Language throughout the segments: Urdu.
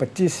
25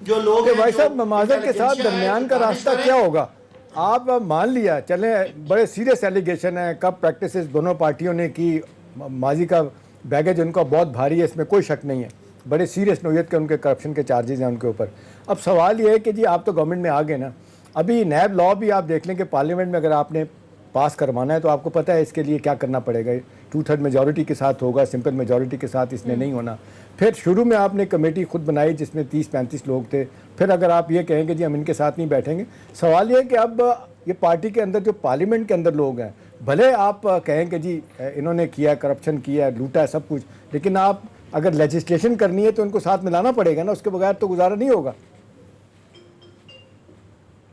جو لوگ کہ ہیں بھائی جو صاحب مماثلت کے ساتھ intelligentsia درمیان ہے، کا دانش راستہ کریں۔ کیا ہوگا؟ آپ مان لیا چلیں بڑے سیریس ایلیگیشن ہیں، کب پریکٹسز دونوں پارٹیوں نے کی، ماضی کا بیگیج ان کا بہت بھاری ہے، اس میں کوئی شک نہیں ہے، بڑے سیریس نوعیت کے ان کے کرپشن کے چارجز ہیں ان کے اوپر. اب سوال یہ ہے کہ جی آپ تو گورنمنٹ میں آ گئے نا، ابھی نیب لا بھی آپ دیکھ لیں کہ پارلیمنٹ میں اگر آپ نے پاس کروانا ہے تو آپ کو پتہ ہے اس کے لیے کیا کرنا پڑے گا. 2/3 میجورٹی کے ساتھ ہوگا، سمپل میجورٹی کے ساتھ اس نے نہیں ہونا. پھر شروع میں آپ نے کمیٹی خود بنائی جس میں 30-35 لوگ تھے. پھر اگر آپ یہ کہیں گے جی ہم ان کے ساتھ نہیں بیٹھیں گے، سوال یہ ہے کہ اب یہ پارٹی کے اندر جو پارلیمنٹ کے اندر لوگ ہیں، بھلے آپ کہیں کہ جی انہوں نے کیا، کرپشن کیا، لوٹا ہے سب کچھ، لیکن آپ اگر لیجسلیشن کرنی ہے تو ان کو ساتھ ملانا پڑے گا نا، اس کے بغیر تو گزارا نہیں ہوگا.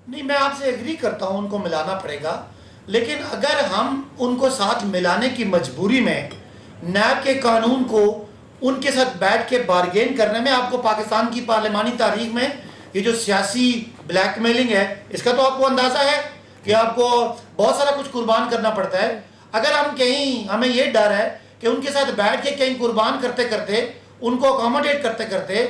نہیں، میں آپ سے ایگری کرتا ہوں، ان کو ملانا پڑے گا، لیکن اگر ہم ان کو ساتھ ملانے کی مجبوری میں نیب کے قانون کو ان کے ساتھ بیٹھ کے بارگین کرنے میں، آپ کو پاکستان کی پارلیمانی تاریخ میں یہ جو سیاسی بلیک میلنگ ہے اس کا تو آپ کو اندازہ ہے کہ آپ کو بہت سارا کچھ قربان کرنا پڑتا ہے. اگر ہم کہیں ہمیں یہ ڈر ہے کہ ان کے ساتھ بیٹھ کے کہیں قربان کرتے کرتے، ان کو اکاموڈیٹ کرتے کرتے،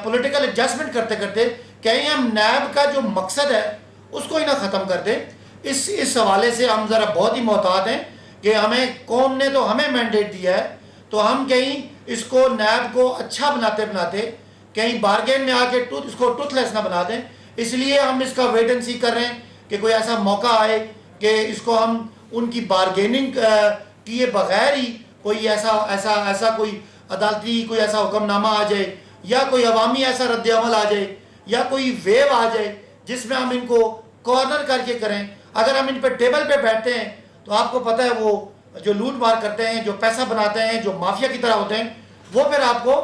پولیٹیکل ایڈجسٹمنٹ کرتے کرتے کہیں ہم نیب کا جو مقصد ہے اس کو ہی نہ ختم کر دیں. اس حوالے سے ہم ذرا بہت ہی محتاط ہیں کہ ہمیں قوم نے تو ہمیں مینڈیٹ دیا ہے، تو ہم کہیں اس کو نیب کو اچھا بناتے بناتے کہیں بارگین میں آ کے اس کو ٹوتھ لیس نہ بنا دیں. اس لیے ہم اس کا ویٹ اینڈ سی کر رہے ہیں کہ کوئی ایسا موقع آئے کہ اس کو ہم ان کی بارگیننگ کیے بغیر ہی کوئی ایسا کوئی عدالتی کوئی ایسا حکم نامہ آ جائے، یا کوئی عوامی ایسا رد عمل آ جائے، یا کوئی ویو آ جائے جس میں ہم ان کو کارنر کر کے کریں. اگر ہم ان پہ ٹیبل پہ بیٹھتے ہیں تو آپ کو پتہ ہے وہ جو لوٹ مار کرتے ہیں، جو پیسہ بناتے ہیں، جو مافیا کی طرح ہوتے ہیں، وہ پھر آپ کو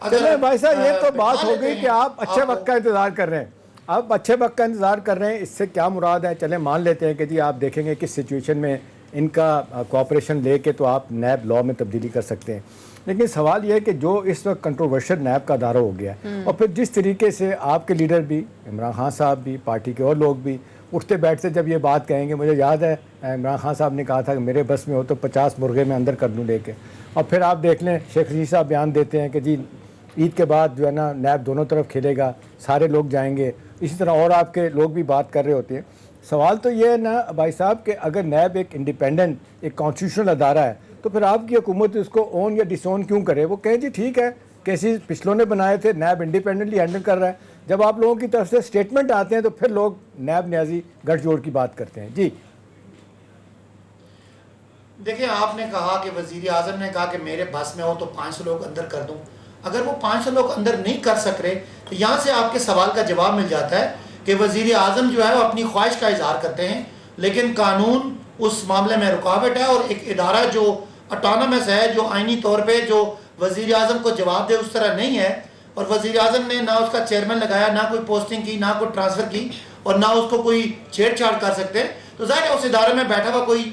چلیں بھائی صاحب یہ تو بات ہو گئی کہ آپ اچھے وقت کا انتظار کر رہے ہیں. آپ اچھے وقت کا انتظار کر رہے ہیں، اس سے کیا مراد ہے؟ چلیں مان لیتے ہیں کہ جی آپ دیکھیں گے کس سچویشن میں ان کا کوآپریشن لے کے تو آپ نیب لا میں تبدیلی کر سکتے ہیں. لیکن سوال یہ ہے کہ جو اس وقت کنٹروورشل نیب کا ادارہ ہو گیا ہے، اور پھر جس طریقے سے آپ کے لیڈر بھی، عمران خان صاحب بھی، پارٹی کے اور لوگ بھی اٹھتے بیٹھتے جب یہ بات کہیں گے، مجھے یاد ہے عمران خان صاحب نے کہا تھا کہ میرے بس میں ہو تو 50 مرغے میں اندر کر دوں لے کے. اور پھر آپ دیکھ لیں شیخ رشید صاحب بیان دیتے ہیں کہ جی عید کے بعد جو ہے نا نیب دونوں طرف کھیلے گا، سارے لوگ جائیں گے. اسی طرح اور آپ کے لوگ بھی بات کر رہے ہوتے ہیں. سوال تو یہ ہے نا بھائی صاحب کہ اگر نیب ایک انڈیپینڈنٹ ایک کانسٹیٹیوشنل ادارہ ہے تو پھر آپ کی حکومت اس کو اون یا ڈس اون کیوں کرے؟ وہ کہیں جی ٹھیک ہے کیسز پچھلوں نے بنائے تھے، نیب انڈیپینڈنٹلی ہینڈل کر رہا ہے. جب آپ لوگوں کی طرف سے سٹیٹمنٹ آتے ہیں تو پھر لوگ نیب نیازی گٹھ جوڑ کی بات کرتے ہیں. جی دیکھیں، آپ نے کہا کہ وزیر اعظم نے کہا کہ میرے بس میں ہو تو 500 لوگ اندر کر دوں. اگر وہ 500 لوگ اندر نہیں کر سک رہے تو یہاں سے آپ کے سوال کا جواب مل جاتا ہے کہ وزیر اعظم جو ہے وہ اپنی خواہش کا اظہار کرتے ہیں، لیکن قانون اس معاملے میں رکاوٹ ہے. اور ایک ادارہ جو اٹانومس ہے، جو آئینی طور پہ جو وزیر اعظم کو جواب دے اس طرح نہیں ہے، اور وزیر اعظم نے نہ اس کا چیئرمین لگایا، نہ کوئی پوسٹنگ کی، نہ کوئی ٹرانسفر کی، اور نہ اس کو کوئی چھیڑ چھاڑ کر سکتے، تو ظاہر ہے اس ادارے میں بیٹھا ہوا کوئی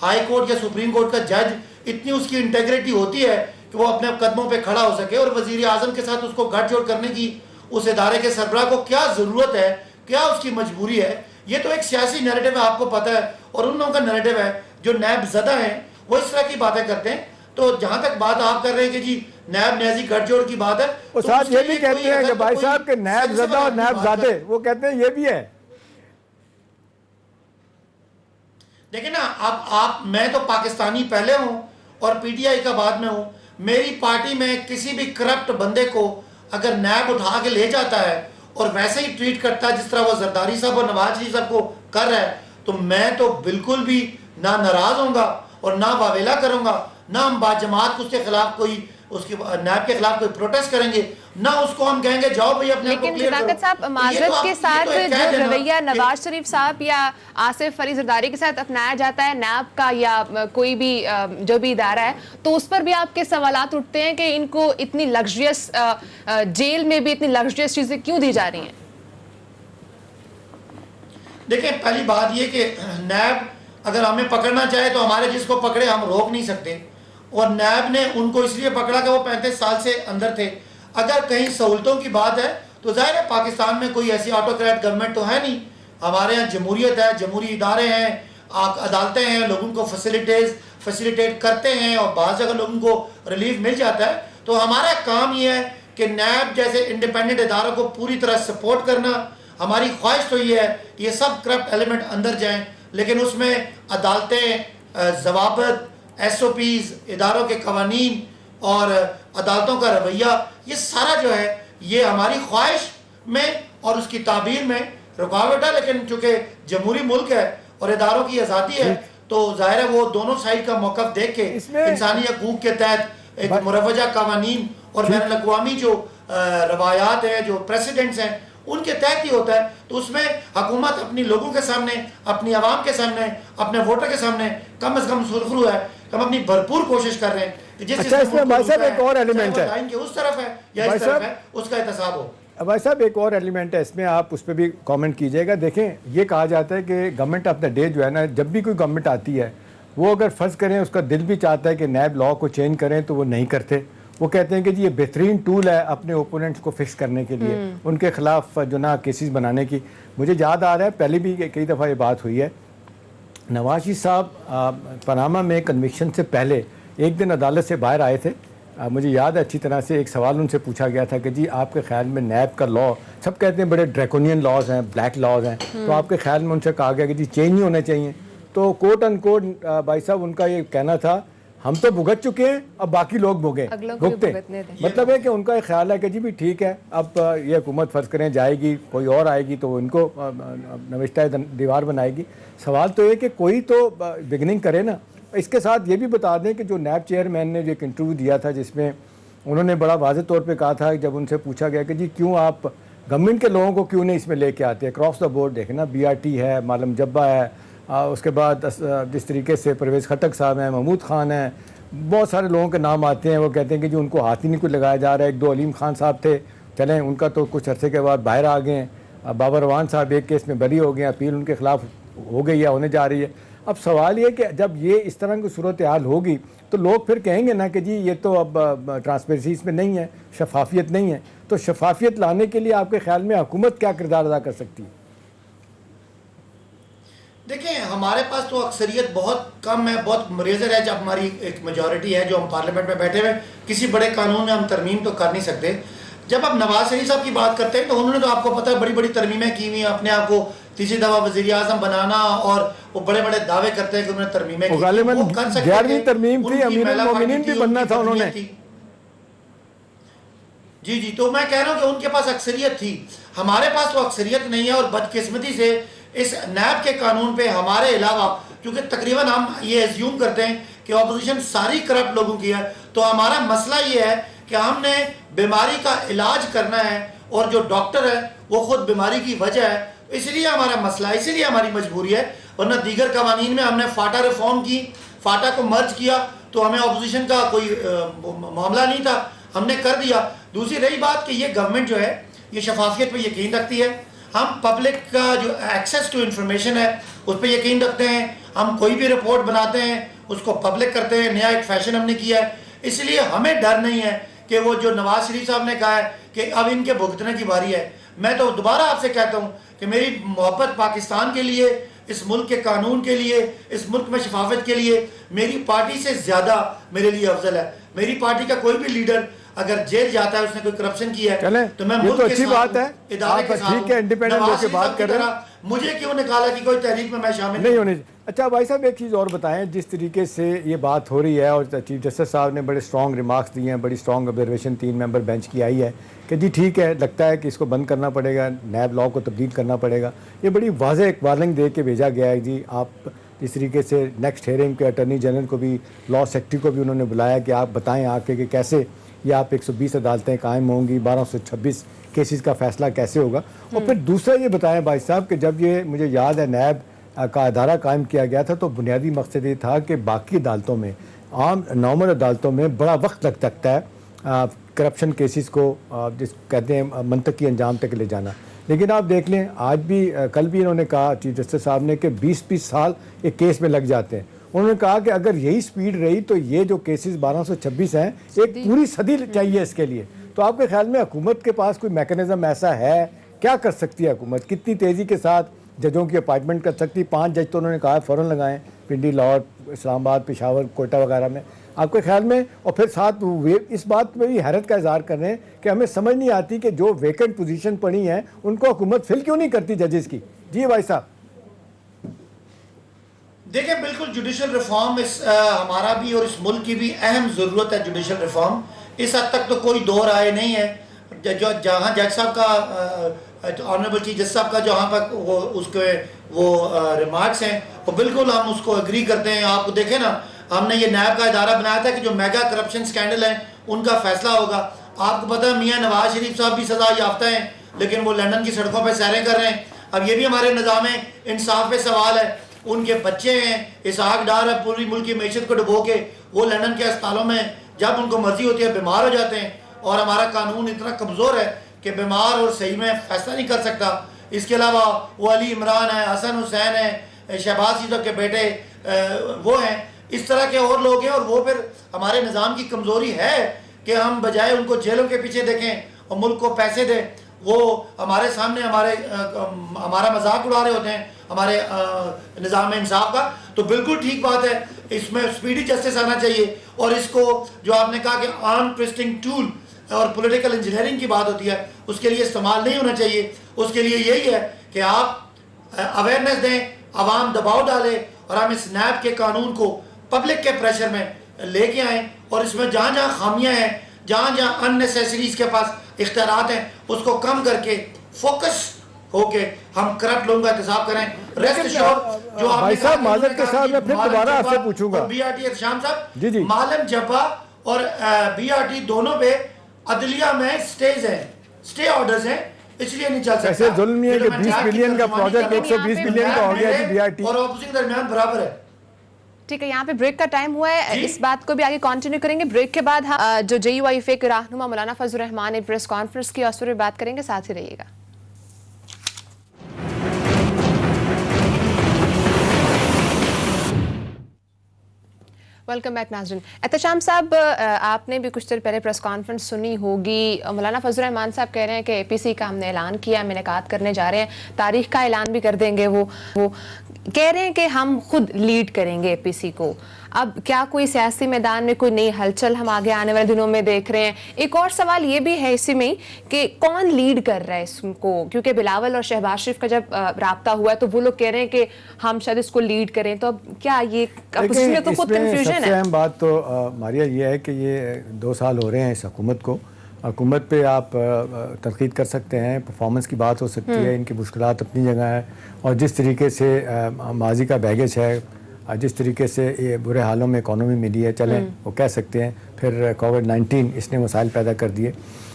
ہائی کورٹ یا سپریم کورٹ کا جج اتنی اس کی انٹیگریٹی ہوتی ہے کہ وہ اپنے قدموں پہ کھڑا ہو سکے. اور وزیر اعظم کے ساتھ اس کو گٹھ جوڑ کرنے کی اس ادارے کے سربراہ کو کیا ضرورت ہے، کیا اس کی مجبوری ہے؟ یہ تو ایک سیاسی نیریٹو ہے، آپ کو پتہ ہے، اور ان لوگوں کا نیریٹو ہے جو نیب زدہ ہیں، وہ اس طرح کی باتیں کرتے ہیں. تو جہاں تک بات آپ کر رہے ہیں کہ جی نیب نیازی گٹھ جوڑ کی بات ہے، وہ تو ساتھ اس یہ کے بھی لیے کہتے کوئی ہیں کہ اگر بھائی کوئی صاحب کہ نیب sensible زدہ اور آدمی نیب بات زادے، کرے. وہ کہتے ہیں یہ بھی ہے. دیکھیں نا، آپ میں تو پاکستانی پہلے ہوں اور پی ٹی آئی کا بعد میں ہوں. میری پارٹی میں کسی بھی کرپٹ بندے کو اگر نیب اٹھا کے لے جاتا ہے اور ویسے ہی ٹریٹ کرتا ہے جس طرح وہ زرداری صاحب اور نواز شریف صاحب کو کر رہا ہے، تو میں تو بالکل بھی نہ ناراض ہوں گا اور نہ واویلا کروں گا، نہ ہم باجماعت اس کے خلاف کوئی اس کی نیب کے خلاف کوئی پروٹیسٹ کریں گے، نہ اس کو ہم کہیں گے جاؤ بھائی اپنے آپ کو لیکن کلیئر کرو. صداقت صاحب، معذرت کے ساتھ جو رویہ نواز شریف صاحب یا آصف علی زرداری کے ساتھ اپنایا جاتا ہے نیب کا یا کوئی بھی جو بھی ادارہ ہے، تو اس پر بھی آپ کے سوالات اٹھتے ہیں کہ ان کو اتنی لگژریس جیل میں بھی اتنی لگژریس چیزیں کیوں دی جا رہی ہیں؟ دیکھیں، پہلی بات یہ کہ نیب اگر ہمیں پکڑنا چاہے تو ہمارے جس کو پکڑے ہم روک نہیں سکتے، اور نیب نے ان کو اس لیے پکڑا کہ وہ 35 سال سے اندر تھے. اگر کہیں سہولتوں کی بات ہے تو ظاہر ہے پاکستان میں کوئی ایسی آٹوکریٹ گورنمنٹ تو ہے نہیں. ہمارے یہاں جمہوریت ہے، جمہوری ادارے ہیں، عدالتیں ہیں، لوگوں کو فیسیلیٹیٹ کرتے ہیں، اور بعض جگہ لوگوں کو ریلیف مل جاتا ہے. تو ہمارا کام یہ ہے کہ نیب جیسے انڈیپینڈنٹ اداروں کو پوری طرح سپورٹ کرنا. ہماری خواہش تو یہ ہے کہ یہ سب کرپٹ ایلیمنٹ اندر جائیں، لیکن اس میں عدالتیں، ضوابط، ایس او پیز، اداروں کے قوانین اور عدالتوں کا رویہ، یہ سارا جو ہے یہ ہماری خواہش میں اور اس کی تعبیر میں رکاوٹ ہے. لیکن چونکہ جمہوری ملک ہے اور اداروں کی آزادی ہے تو ظاہر ہے وہ دونوں سائڈ کا موقف دیکھ کے انسانی حقوق کے تحت ایک مروجہ قوانین اور بین الاقوامی جو روایات ہیں، جو پریسیڈنٹس ہیں، ان کے تحت ہی ہوتا ہے. تو اس میں حکومت اپنی لوگوں کے سامنے، اپنی عوام کے سامنے، اپنے ووٹر کے سامنے کم از کم سرخرو ہے کہ ہم اپنی بھرپور کوشش کر رہے ہیں کہ جس اچھا اس میں بھائی صاحب ایک اور ایلیمنٹ ہے، لائن کے اس طرف ہے یا اس طرف ہے، اس کا احتساب ہو. بھائی صاحب ایک اور ایلیمنٹ ہے اس میں، آپ اس پہ بھی کامنٹ کیجئے گا. دیکھیں یہ کہا جاتا ہے کہ گورنمنٹ آف دا ڈے جو ہے نا، جب بھی کوئی گورنمنٹ آتی ہے وہ اگر فرض کریں اس کا دل بھی چاہتا ہے کہ نیب لاء کو چینج کریں تو وہ نہیں کرتے. وہ کہتے ہیں کہ جی یہ بہترین ٹول ہے اپنے اوپوننٹس کو فکس کرنے کے لیے، ان کے خلاف جو نا کیسز بنانے کی. مجھے یاد آ رہا ہے پہلے بھی کئی دفعہ یہ بات ہوئی ہے، نواز شریف صاحب پاناما میں کنوکشن سے پہلے ایک دن عدالت سے باہر آئے تھے. مجھے یاد ہے اچھی طرح سے ایک سوال ان سے پوچھا گیا تھا کہ جی آپ کے خیال میں نیب کا لاء، سب کہتے ہیں بڑے ڈریکونین لاز ہیں، بلیک لاز ہیں، تو آپ کے خیال میں ان سے کہا گیا کہ جی چینج نہیں ہونے چاہیے. تو کوٹ ان کوٹ بھائی صاحب ان کا یہ کہنا تھا ہم تو بھگت چکے ہیں اب باقی لوگ بھگتے. مطلب ہے کہ ان کا ایک خیال ہے کہ جی بھی ٹھیک ہے اب یہ حکومت فرض کریں جائے گی، کوئی اور آئے گی تو ان کو نوشتہ دیوار بنائے گی. سوال تو یہ کہ کوئی تو بگننگ کرے نا. اس کے ساتھ یہ بھی بتا دیں کہ جو نیب چیئرمین نے جو ایک انٹرویو دیا تھا جس میں انہوں نے بڑا واضح طور پہ کہا تھا، جب ان سے پوچھا گیا کہ جی کیوں آپ گورنمنٹ کے لوگوں کو کیوں نہیں اس میں لے کے آتے ہیں، اکراس دا بورڈ دیکھیں نا، بی آر ٹی ہے، معلم جبہ ہے، اس کے بعد جس طریقے سے پرویز خٹک صاحب ہیں، محمود خان ہیں، بہت سارے لوگوں کے نام آتے ہیں. وہ کہتے ہیں کہ جی ان کو ہاتھ ہی نہیں کوئی لگایا جا رہا ہے. ایک دو علیم خان صاحب تھے، چلیں ان کا تو کچھ عرصے کے بعد باہر آ گئے ہیں. بابر روان صاحب ایک کیس میں بری ہو گئے ہیں، اپیل ان کے خلاف ہو گئی ہے، ہونے جا رہی ہے. اب سوال یہ کہ جب یہ اس طرح کی صورتحال ہوگی تو لوگ پھر کہیں گے نا کہ جی یہ تو اب ٹرانسپیرنسی اس میں نہیں ہے، شفافیت نہیں ہے. تو شفافیت لانے کے لیے آپ کے خیال میں حکومت کیا کردار ادا کر سکتی ہے؟ دیکھیں ہمارے پاس تو اکثریت بہت کم ہے، بہت مریزر ہے. جب ہماری ایک میجورٹی ہے جو ہم پارلیمنٹ میں بیٹھے ہوئے، کسی بڑے قانون میں ہم ترمیم تو کر نہیں سکتے. جب آپ نواز شریف صاحب کی بات کرتے ہیں تو انہوں نے تو آپ کو پتہ ہے بڑی بڑی ترمیمیں کی ہوئی ہیں، اپنے آپ کو تیسری دفعہ وزیر اعظم بنانا، اور وہ بڑے بڑے دعوے کرتے ہیں کہ انہوں نے ترمیمیں کی. غالباً 11ویں ترمیم تھی، امیر المومنین بھی بننا تھا انہوں نے. جی تو میں کہہ رہا ہوں کہ ان کے پاس اکثریت تھی، ہمارے پاس تو اکثریت نہیں ہے. اور بدقسمتی سے اس نیب کے قانون پہ ہمارے علاوہ، کیونکہ تقریباً ہم یہ ایزیوم کرتے ہیں کہ اپوزیشن ساری کرپٹ لوگوں کی ہے، تو ہمارا مسئلہ یہ ہے کہ ہم نے بیماری کا علاج کرنا ہے اور جو ڈاکٹر ہے وہ خود بیماری کی وجہ ہے. اس لیے ہمارا مسئلہ ہے، اسی لیے ہماری مجبوری ہے. ورنہ دیگر قوانین میں ہم نے فاٹا ریفارم کی، فاٹا کو مرج کیا تو ہمیں اپوزیشن کا کوئی معاملہ نہیں تھا، ہم نے کر دیا. دوسری رہی بات کہ یہ گورنمنٹ جو ہے یہ شفافیت پہ یقین رکھتی ہے. ہم پبلک کا جو ایکسیس ٹو انفارمیشن ہے اس پہ یقین رکھتے ہیں. ہم کوئی بھی رپورٹ بناتے ہیں اس کو پبلک کرتے ہیں، نیا ایک فیشن ہم نے کیا ہے. اس لیے ہمیں ڈر نہیں ہے کہ وہ جو نواز شریف صاحب نے کہا ہے کہ اب ان کے بھگتنے کی باری ہے. میں تو دوبارہ آپ سے کہتا ہوں کہ میری محبت پاکستان کے لیے، اس ملک کے قانون کے لیے، اس ملک میں شفافیت کے لیے میری پارٹی سے زیادہ میرے لیے افضل ہے. میری پارٹی کا کوئی بھی لیڈر اگر جیل جاتا ہے، اس نے کوئی کرپشن کی ہے تو میں ملک کے ساتھ ہوں، ادارے کے ساتھ ہوں. نواز شریف صاحب کی طرح مجھے کیوں نکالا کہ کوئی تحریک میں شامل نہیں ہونے. اچھا بھائی صاحب ایک چیز اور بتائیں، جس طریقے سے یہ بات ہو رہی ہے اور چیف جسٹس صاحب نے بڑے اسٹرانگ ریمارکس دیے ہیں، بڑی اسٹرانگ آبزرویشن 3 ممبر بینچ کی آئی ہے کہ جی ٹھیک ہے، لگتا ہے کہ اس کو بند کرنا پڑے گا، نیب لاء کو تبدیل کرنا پڑے گا. یہ بڑی واضح ایک وارننگ دے کے بھیجا گیا ہے. جی آپ اس طریقے سے نیکسٹ ہیئرنگ کے اٹارنی جنرل کو بھی، لاء سیکرٹری کو بھی انہوں نے بلایا کہ آپ بتائیں آ کے کہ کیسے یہ آپ 120 عدالتیں قائم ہوں گی، 1226 کیسز کا فیصلہ کیسے ہوگا. اور پھر دوسرا یہ بتائیں بھائی صاحب کہ جب یہ مجھے یاد ہے نیب کا ادارہ قائم کیا گیا تھا تو بنیادی مقصد یہ تھا کہ باقی عدالتوں میں، عام نارمل عدالتوں میں بڑا وقت لگ سکتا ہے کرپشن کیسز کو جس کہتے ہیں منطقی انجام تک لے جانا. لیکن آپ دیکھ لیں آج بھی، کل بھی انہوں نے کہا چیف جسٹس صاحب نے کہ 20 سال ایک کیس میں لگ جاتے ہیں. انہوں نے کہا کہ اگر یہی سپیڈ رہی تو یہ جو کیسز 1226 ہیں ایک پوری صدی چاہیے اس کے لیے. تو آپ کے خیال میں حکومت کے پاس کوئی میکانزم ایسا ہے؟ کیا کر سکتی ہے حکومت؟ کتنی تیزی کے ساتھ ججوں کی اپائنٹمنٹ کر سکتی؟ 5 جج تو انہوں نے کہا فوراً لگائیں، پنڈی، لاہور، اسلام آباد، پشاور، کوئٹہ وغیرہ میں. آپ کے خیال میں؟ اور پھر ساتھ اس بات میں بھی حیرت کا اظہار کر رہے ہیں کہ ہمیں سمجھ نہیں آتی کہ جو ویکنٹ پوزیشن پڑی ہیں ان کو حکومت فل کیوں نہیں کرتی ججز کی؟ جی بھائی صاحب. دیکھیں بالکل جوڈیشل ریفارم ہمارا بھی اور اس ملک کی بھی اہم ضرورت ہے. جوڈیشل ریفارم اس حد تک تو کوئی دو رائے نہیں ہے. جو جہاں جج صاحب کا آنریبل چیف جسٹس صاحب کا جہاں پر اس کے وہ ریمارکس ہیں وہ بالکل ہم اس کو اگری کرتے ہیں. آپ کو دیکھیں نا, ہم نے یہ نیب کا ادارہ بنایا تھا کہ جو میگا کرپشن سکینڈل ہیں ان کا فیصلہ ہوگا. آپ کو پتہ ہے میاں نواز شریف صاحب بھی سزا یافتہ ہیں لیکن وہ لندن کی سڑکوں پہ سیریں کر رہے ہیں. اب یہ بھی ہمارے نظام انصاف پہ سوال ہے. ان کے بچے ہیں, اسحاق ڈار ہے, پوری ملک کی معیشت کو ڈبو کے وہ لندن کے اسپتالوں میں جب ان کو مرضی ہوتی ہے بیمار ہو جاتے ہیں. اور ہمارا قانون اتنا کمزور ہے کہ بیمار اور صحیح میں فیصلہ نہیں کر سکتا. اس کے علاوہ وہ علی عمران ہے, حسن حسین ہے, شہباز شریف کے بیٹے وہ ہیں, اس طرح کے اور لوگ ہیں. اور وہ پھر ہمارے نظام کی کمزوری ہے کہ ہم بجائے ان کو جیلوں کے پیچھے دیکھیں اور ملک کو پیسے دیں, وہ ہمارے سامنے ہمارا مذاق اڑا رہے ہوتے ہیں ہمارے نظام انصاف کا. تو بالکل ٹھیک بات ہے, اس میں اسپیڈی جسٹس آنا چاہیے. اور اس کو جو آپ نے کہا کہ آرم ٹویسٹنگ ٹول اور پولیٹیکل انجینئرنگ کی بات ہوتی ہے, اس کے لیے استعمال نہیں ہونا چاہیے. اس کے لیے یہی ہے کہ آپ اویئرنیس دیں, عوام دباؤ ڈالے اور ہم اس نیب کے قانون کو پبلک کے پریشر میں لے کے آئیں. اور اس میں جہاں جہاں خامیاں ہیں, جہاں جہاں ان نیسیسری اس کے پاس اختیارات ہیں, اس کو کم کر کے فوکس ہو کے ہم کرپٹ لوگوں کا احتساب کریں. ریسٹ ایشورڈ جو آپ بھائی صاحب معذرت کے ساتھ میں پھر دوبارہ آپ سے پوچھوں گا. بی آر ٹی احتشام صاحب, جی معلم جبا اور بی آر ٹی دونوں پہ عدلیہ میں سٹیز ہیں, سٹے آرڈرز ہیں, اس لیے نہیں چل سکتا. ایسے ظلم نہیں ہے کہ 20 بلین کا پروجیکٹ 120 بلین کا ہو گیا جی بی آر ٹی اور اپوزیشن کے درمیان برابر ہے. ٹھیک ہے, یہاں پہ بریک کا ٹائم ہوا ہے, اس بات کو بھی آگے کنٹینیو کریں گے. بریک کے بعد ہم جو جے یو آئی ایف اے کے رہنما مولانا فضل الرحمان نے پریس کانفرنس کی اس پر بات کریں گے. ساتھ ہی رہیے گا. ویلکم بیک ناظرین. احتشام صاحب, آپ نے بھی کچھ دیر پہلے پریس کانفرنس سنی ہوگی. مولانا فضل الرحمان صاحب کہہ رہے ہیں کہ اے پی سی کا ہم نے اعلان کیا, ہم انعقاد کرنے جا رہے ہیں, تاریخ کا اعلان بھی کر دیں گے. وہ کہہ رہے ہیں کہ ہم خود لیڈ کریں گے اے پی سی کو. اب کیا کوئی سیاسی میدان میں کوئی نئی ہلچل ہم آگے آنے والے دنوں میں دیکھ رہے ہیں؟ ایک اور سوال یہ بھی ہے اسی میں کہ کون لیڈ کر رہا ہے اس کو, کیونکہ بلاول اور شہباز شریف کا جب رابطہ ہوا ہے تو وہ لوگ کہہ رہے ہیں کہ ہم شاید اس کو لیڈ کریں. تو اب کیا یہ اپوزیشن میں تو خود کنفیوژن ہے. سب سے اہم بات تو ماریا یہ ہے کہ یہ 2 سال ہو رہے ہیں اس حکومت کو. حکومت پہ آپ تنقید کر سکتے ہیں, پرفارمنس کی بات ہو سکتی ہے, ان کی مشکلات اپنی جگہ ہے, اور جس طریقے سے ماضی کا بیگیج ہے, جس طریقے سے یہ برے حالوں میں اکانومی ملی ہے, چلیں وہ کہہ سکتے ہیں. پھر کووڈ-19 اس نے مسائل پیدا کر دیے.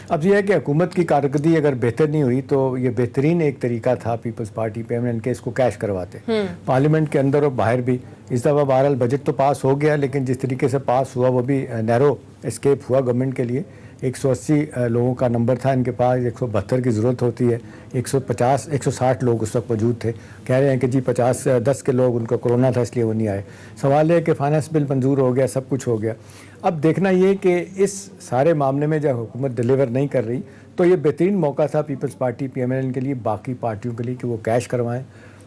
اب یہ ہے کہ حکومت کی کارکردگی اگر بہتر نہیں ہوئی تو یہ بہترین ایک طریقہ تھا پیپلز پارٹی پہ کے اس کو کیش کرواتے پارلیمنٹ کے اندر اور باہر بھی. اس دفعہ بہرحال بجٹ تو پاس ہو گیا, لیکن جس طریقے سے پاس ہوا وہ بھی نیرو اسکیپ ہوا گورنمنٹ کے لیے. 180 لوگوں کا نمبر تھا ان کے پاس, 172 کی ضرورت ہوتی ہے. 160 لوگ اس وقت موجود تھے. کہہ رہے ہیں کہ جی 10 کے لوگ ان کو کرونا تھا اس لیے وہ نہیں آئے. سوال ہے کہ فائنانس بل منظور ہو گیا, سب کچھ ہو گیا. اب دیکھنا یہ کہ اس سارے معاملے میں جب حکومت ڈیلیور نہیں کر رہی تو یہ بہترین موقع تھا Peoples party P M L N کے لیے, باقی پارٹیوں کے لیے کہ وہ کیش کروائیں.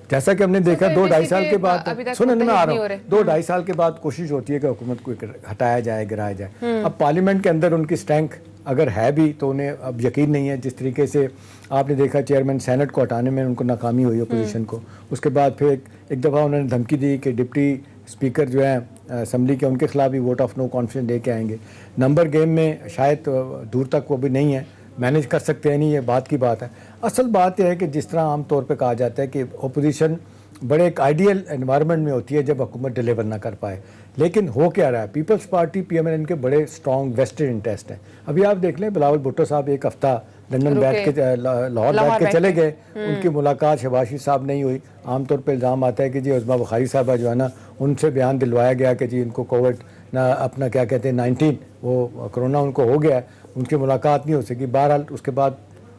جیسا کہ ہم نے دیکھا 2-2.5 سال کے بعد, سنیں میں آ رہا ہوں, 2-2.5 سال کے بعد کوشش ہوتی ہے کہ حکومت کو ہٹایا جائے, گرایا جائے. اب پارلیمنٹ کے اندر ان کی اسٹرینتھ اگر ہے بھی تو انہیں اب یقین نہیں ہے. جس طریقے سے آپ نے دیکھا چیئرمین سینٹ کو ہٹانے میں ان کو ناکامی ہوئی اپوزیشن کو. اس کے بعد پھر ایک دفعہ انہوں نے دھمکی دی کہ ڈپٹی اسپیکر جو ہیں اسمبلی کے, ان کے خلاف بھی ووٹ آف نو کانفیڈنس لے کے آئیں گے. نمبر گیم میں شاید دور تک وہ بھی نہیں ہے, مینیج کر سکتے ہیں نہیں, یہ بات کی بات ہے. اصل بات یہ ہے کہ جس طرح عام طور پہ کہا جاتا ہے کہ اپوزیشن بڑے ایک آئیڈیل انوائرمنٹ میں ہوتی ہے جب حکومت ڈیلیور نہ کر پائے, لیکن ہو کیا رہا ہے, Peoples party P M L N کے بڑے اسٹرانگ ویسٹڈ انٹرسٹ ہیں. ابھی آپ دیکھ لیں بلاول بھٹو صاحب ایک ہفتہ لندن بیٹھ کے لاہور بیٹھ کے چلے گئے, ان کی ملاقات شہباز شریف صاحب نہیں ہوئی. عام طور پہ الزام آتا ہے کہ جی عظمیٰ بخاری صاحبہ جو ہے نا, ان سے بیان دلوایا گیا کہ جی ان کو کووڈ نہ اپنا کیا کہتے ہیں 19 وہ کرونا ان کو ہو گیا ہے, ان کی ملاقات نہیں ہو سکی. بہرحال اس کے بعد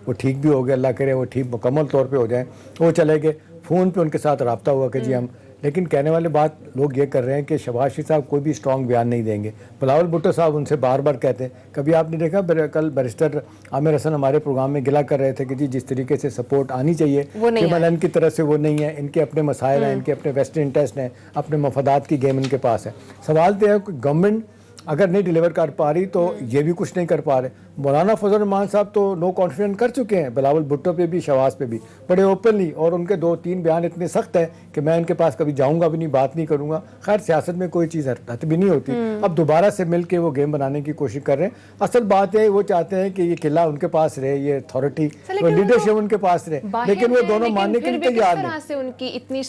وہ ٹھیک بھی ہو گیا, اللہ کرے وہ ٹھیک مکمل طور پہ ہو جائیں. وہ چلے گئے, فون پہ ان کے ساتھ رابطہ ہوا کہ جی ہم, لیکن کہنے والے بات لوگ یہ کر رہے ہیں کہ شہباز شریف صاحب کوئی بھی اسٹرانگ بیان نہیں دیں گے. بلاول بھٹو صاحب ان سے بار بار کہتے ہیں. کبھی آپ نے دیکھا کل بیرسٹر عامر حسن ہمارے پروگرام میں گلا کر رہے تھے کہ جی جس طریقے سے سپورٹ آنی چاہیے ان کی طرف سے وہ نہیں ہے, ان کے اپنے مسائل ہیں, ان کے اپنے ویسٹرن انٹرسٹ ہیں, اپنے مفادات کی گیم ان کے پاس ہے. سوال تو ہے کہ گورنمنٹ اگر نہیں ڈیلیور کر پا رہی تو یہ بھی کچھ نہیں کر پا رہے. مولانا فضل الرحمان صاحب تو نو کانفیڈنٹ کر چکے ہیں, بلاول بھٹو پہ بھی, شہباز پہ بھی, بڑے اوپنلی, اور ان کے 2-3 بیان اتنے سخت ہیں کہ میں ان کے پاس کبھی جاؤں گا بھی نہیں, بات نہیں کروں گا. خیر سیاست میں کوئی چیز حت بھی نہیں ہوتی. اب دوبارہ سے مل کے وہ گیم بنانے کی کوشش کر رہے ہیں. اصل بات ہے وہ چاہتے ہیں کہ یہ قلعہ ان کے پاس رہے, یہ اتھارٹی, وہ لیڈرشپ ان کے پاس رہے, لیکن وہ دونوں ماننے کے لیے تیار نہیں.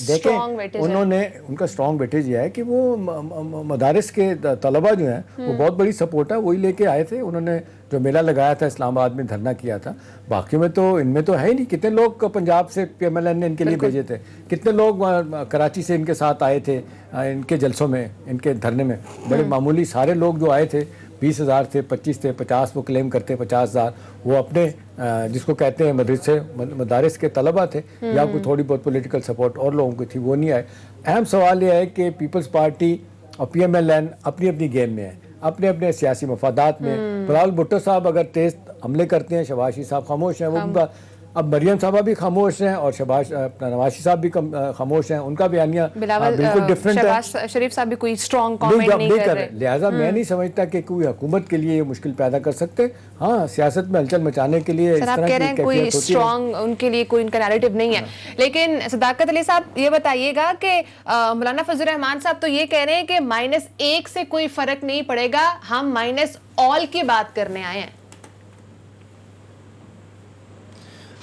دیکھیں انہوں نے, ان کا اسٹرانگ ویٹیج یہ ہے کہ وہ مدارس کے طلبہ جو ہیں وہ بہت بڑی سپورٹ ہے, وہی لے کے آئے تھے. انہوں نے جو میلہ لگایا تھا اسلام آباد میں, دھرنا کیا تھا. باقی میں تو ان میں تو ہے ہی نہیں. کتنے لوگ پنجاب سے پی ایم ایل این نے ان کے لیے بھیجے تھے, کتنے لوگ کراچی سے ان کے ساتھ آئے تھے ان کے جلسوں میں, ان کے دھرنے میں. بڑے معمولی سارے لوگ جو آئے تھے, 20,000 تھے, 25 تھے, 50 وہ کلیم کرتے, 50,000 وہ اپنے جس کو کہتے ہیں مدرسے مدارس کے طلبہ تھے, یا کوئی تھوڑی بہت پولیٹیکل سپورٹ اور لوگوں کی تھی, وہ نہیں آئے. اہم سوال یہ ہے کہ پیپلز پارٹی اور پی ایم ایل این اپنی اپنی گیم میں ہے, اپنے اپنے سیاسی مفادات میں. بلاول بھٹو صاحب اگر تیز حملے کرتے ہیں, شہباز شریف صاحب خاموش ہیں, وہ ان کا, اب مریم صاحبہ بھی خاموش ہیں اور نواز شریف صاحب بھی خاموش ہیں, ان کا بیانیہ بالکل ڈفرینٹ ہے. شہباز شریف صاحب بھی کوئی اسٹرانگ کامنٹ نہیں کر رہے. لہٰذا میں نہیں سمجھتا کہ کوئی حکومت کے لیے یہ مشکل پیدا کر سکتے. ہاں سیاست میں ہلچل مچانے کے لیے اس طرح کی کیفیت ہوتی ہے. کوئی اسٹرانگ ان کے لیے کوئی ان کا نیریٹو نہیں ہے. لیکن صداقت علی صاحب یہ بتائیے گا کہ مولانا فضل الرحمان صاحب تو یہ کہہ رہے ہیں کہ -1 سے کوئی فرق نہیں پڑے گا, ہم -all کی بات کرنے آئے ہیں.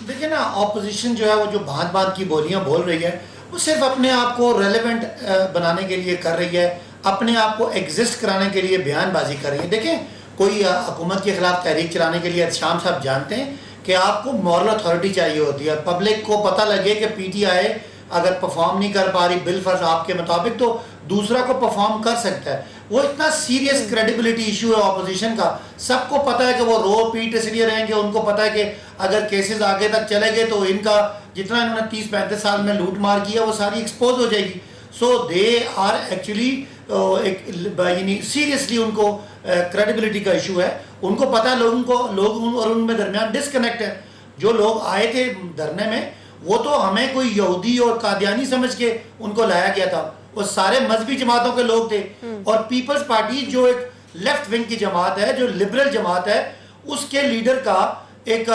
دیکھیں نا, اپوزیشن جو ہے وہ جو باندھ کی بولیاں بول رہی ہے, وہ صرف اپنے آپ کو ریلیونٹ بنانے کے لیے کر رہی ہے, اپنے آپ کو ایگزسٹ کرانے کے لیے بیان بازی کر رہی ہے. دیکھیں کوئی حکومت کے خلاف تحریک چلانے کے لیے احتشام صاحب جانتے ہیں کہ آپ کو مورل اتھارٹی چاہیے ہوتی ہے. پبلک کو پتہ لگے کہ پی ٹی آئی اگر پرفارم نہیں کر پا رہی بالفرض آپ کے مطابق, تو دوسرا کو پرفارم کر سکتا ہے. وہ اتنا سیریس کریڈیبلٹی ایشو ہے اپوزیشن کا. سب کو پتہ ہے کہ وہ رو پیٹ اس لیے رہیں گے, ان کو پتہ ہے کہ اگر کیسز آگے تک چلے گئے تو ان کا جتنا انہوں نے 30-35 سال میں لوٹ مار کیا وہ ساری ایکسپوز ہو جائے گی. سو دے آر ایکچولی یعنی سیریسلی ان کو کریڈیبلٹی کا ایشو ہے. ان کو پتہ ہے لوگوں کو, لوگ اور ان میں درمیان ڈسکنیکٹ ہے. جو لوگ آئے تھے دھرنے میں وہ تو ہمیں کوئی یہودی اور قادیانی سمجھ کے ان کو لایا گیا تھا, وہ سارے مذہبی جماعتوں کے لوگ تھے. اور پیپلز پارٹی جو ایک لیفٹ ونگ کی جماعت ہے, جو لبرل جماعت ہے, اس کے لیڈر کا ایک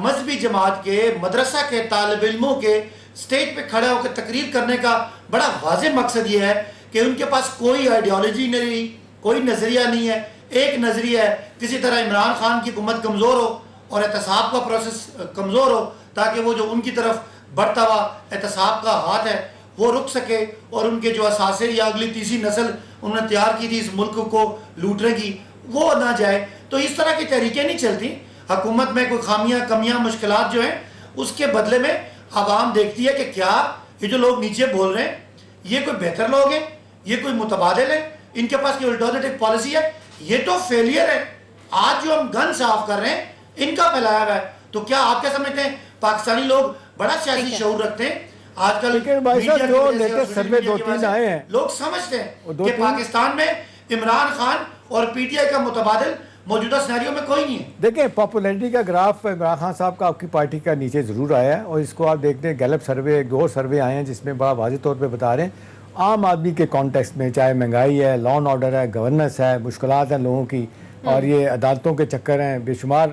مذہبی جماعت کے مدرسہ کے طالب علموں کے سٹیج پہ کھڑے ہو کے تقریر کرنے کا بڑا واضح مقصد یہ ہے کہ ان کے پاس کوئی آئیڈیالوجی نہیں, کوئی نظریہ نہیں ہے. ایک نظریہ ہے کسی طرح عمران خان کی حکومت کمزور ہو اور احتساب کا پروسیس کمزور ہو, تاکہ وہ جو ان کی طرف بڑھتا ہوا احتساب کا ہاتھ ہے وہ رک سکے, اور ان کے جو اثاثے یا اگلی تیسری نسل انہوں نے تیار کی تھی اس ملک کو لوٹنے کی وہ نہ جائے. تو اس طرح کی تحریکیں نہیں چلتی. حکومت میں کوئی خامیاں کمیاں مشکلات جو ہیں اس کے بدلے میں عوام دیکھتی ہے کہ کیا یہ جو لوگ نیچے بول رہے ہیں یہ کوئی بہتر لوگ ہیں, یہ کوئی متبادل ہیں, ان کے پاس کوئی الٹرنیٹو پالیسی ہے. یہ تو فیلئر ہے. آج جو ہم گن صاف کر رہے ہیں ان کا پھیلایا ہوا ہے. تو کیا آپ کیا سمجھتے ہیں پاکستانی لوگ بڑا سیاسی شعور رکھتے ہیں؟ آج کل جو لیٹسٹ سروے 2-3 آئے ہیں لوگ سمجھتے ہیں کہ پاکستان میں عمران خان اور پی ٹی آئی کا متبادل موجودہ سینیریو میں کوئی نہیں ہے. دیکھیں پاپولیرٹی کا گراف عمران خان صاحب کا آپ کی پارٹی کا نیچے ضرور آیا ہے, اور اس کو آپ دیکھتے ہیں گیلپ سروے, 2 سروے آئے ہیں جس میں بڑا واضح طور پہ بتا رہے ہیں عام آدمی کے کانٹیکسٹ میں, چاہے مہنگائی ہے, لا اینڈ آرڈر ہے, گورننس ہے, مشکلات ہیں لوگوں کی, اور یہ عدالتوں کے چکر ہیں, بے شمار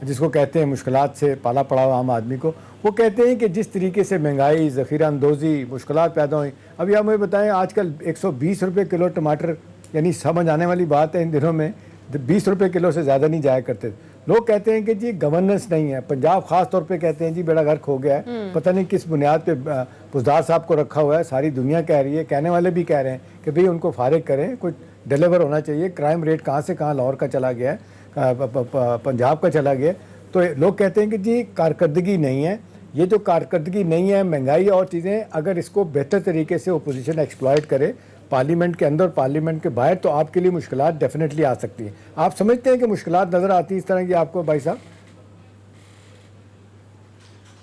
جس کو کہتے ہیں مشکلات سے پالا پڑا ہوا عام آدمی کو. وہ کہتے ہیں کہ جس طریقے سے مہنگائی, ذخیرہ اندوزی, مشکلات پیدا ہوئیں. ابھی آپ مجھے بتائیں آج کل 120 روپے کلو ٹماٹر, یعنی سمجھ آنے والی بات ہے ان دنوں میں 20 روپے کلو سے زیادہ نہیں جایا کرتے. لوگ کہتے ہیں کہ جی گورننس نہیں ہے. پنجاب خاص طور پہ کہتے ہیں جی بیڑا غرق ہو گیا ہے, پتہ نہیں کس بنیاد پہ پوزدار صاحب کو رکھا ہوا ہے. ساری دنیا کہہ رہی ہے, کہنے والے بھی کہہ رہے ہیں کہ بھئی ان کو فارغ کریں, کچھ ڈیلیور ہونا چاہیے. کرائم ریٹ کہاں سے کہاں لاہور کا چلا گیا ہے, پنجاب کا چلا گیا. تو لوگ کہتے ہیں کہ جی کارکردگی نہیں ہے. یہ جو کارکردگی نہیں ہے, مہنگائی اور چیزیں, اگر اس کو بہتر طریقے سے اپوزیشن ایکسپلائٹ کرے پارلیمنٹ کے اندر, پارلیمنٹ کے باہر, تو آپ کے لیے مشکلات ڈیفینیٹلی آ سکتی ہیں. آپ سمجھتے ہیں کہ مشکلات نظر آتی ہیں اس طرح کی آپ کو بھائی صاحب؟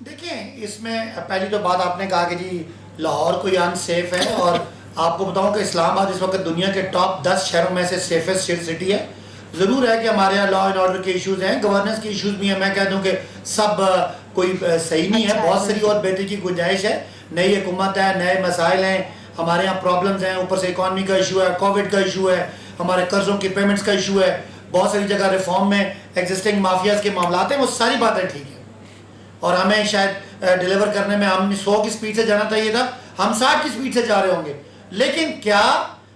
دیکھیں اس میں پہلی تو بات آپ نے کہا کہ جی لاہور کوئی ان سیف ہے, اور آپ کو بتاؤں کہ اسلام آباد اس وقت دنیا کے ٹاپ 10 شہروں میں سے سیفسٹ سٹی ہے. ضرور ہے کہ ہمارے یہاں لا اینڈ آرڈر کے ایشوز ہیں, گورننس کے ایشوز بھی ہیں. میں کہہ دوں کہ سب کوئی صحیح نہیں ہے, بہت ساری اور بہتری کی گنجائش ہے. نئی حکومت ہے, نئے مسائل ہیں, ہمارے یہاں پرابلمز ہیں, اوپر سے اکانومی کا ایشو ہے, کووڈ کا ایشو ہے, ہمارے قرضوں کی پیمنٹس کا ایشو ہے, بہت ساری جگہ ریفارم میں ایگزسٹنگ مافیاز کے معاملات ہیں, وہ ساری باتیں ٹھیک ہیں اور ہمیں شاید ڈیلیور کرنے میں ہم 100 کی سپیڈ سے جانا چاہیے تھا, ہم 60 کی سپیڈ سے جا رہے ہوں گے. لیکن کیا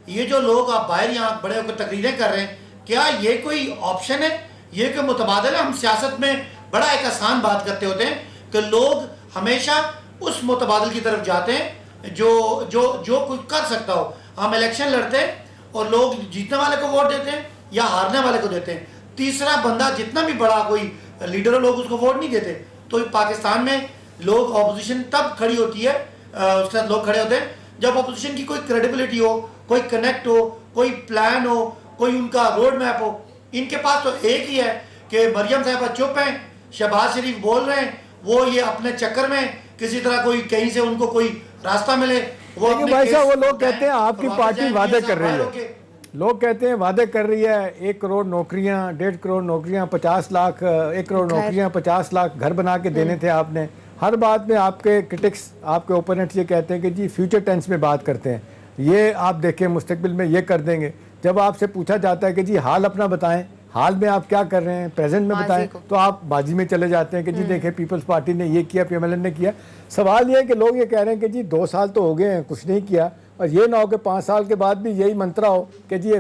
یہ جو لوگ آپ باہر یہاں بڑے ہو کر تقریریں کر رہے ہیں, کیا یہ کوئی آپشن ہے, یہ کوئی متبادل ہے؟ ہم سیاست میں بڑا ایک آسان بات کرتے ہوتے ہیں کہ لوگ ہمیشہ اس متبادل کی طرف جاتے ہیں جو کوئی کر سکتا ہو. ہم الیکشن لڑتے ہیں اور لوگ جیتنے والے کو ووٹ دیتے ہیں یا ہارنے والے کو دیتے ہیں, تیسرا بندہ جتنا بھی بڑا کوئی لیڈر ہو لوگ اس کو ووٹ نہیں دیتے. تو پاکستان میں لوگ اپوزیشن تب کھڑی ہوتی ہے, اس کے ساتھ لوگ کھڑے ہوتے ہیں جب اپوزیشن کی کوئی کریڈیبلٹی ہو, کوئی کنیکٹ ہو, کوئی پلان ہو, کوئی ان کا روڈ میپ ہو. ان کے پاس تو ایک ہی ہے کہ مریم صاحبہ چپ ہیں, شہباز شریف بول رہے ہیں, وہ یہ اپنے چکر میں کسی طرح کوئی کہیں سے ان کو کوئی راستہ ملے. بھائی صاحب وہ لوگ کہتے ہیں آپ کی پارٹی وعدے کر رہی ہے, لوگ کہتے ہیں وعدے کر رہی ہے 1 کروڑ نوکریاں, 1.5 کروڑ نوکریاں, 50 لاکھ 1 کروڑ نوکریاں, 50 لاکھ گھر بنا کے دینے تھے آپ نے. ہر بات میں آپ کے کرٹکس, آپ کے اوپوننٹس یہ کہتے ہیں کہ جی فیوچر ٹینس میں بات کرتے ہیں, یہ آپ دیکھیں مستقبل میں یہ کر دیں گے. جب آپ سے پوچھا جاتا ہے کہ جی حال اپنا بتائیں, حال میں آپ کیا کر رہے ہیں, پریزنٹ میں بتائیں, تو آپ ماضی میں چلے جاتے ہیں کہ جی دیکھیں پیپلز پارٹی نے یہ کیا, پی ایم ایل این نے کیا. سوال یہ ہے کہ لوگ یہ کہہ رہے ہیں کہ جی 2 سال تو ہو گئے ہیں کچھ نہیں کیا, اور یہ نہ ہو کہ 5 سال کے بعد بھی یہی منترا ہو کہ جی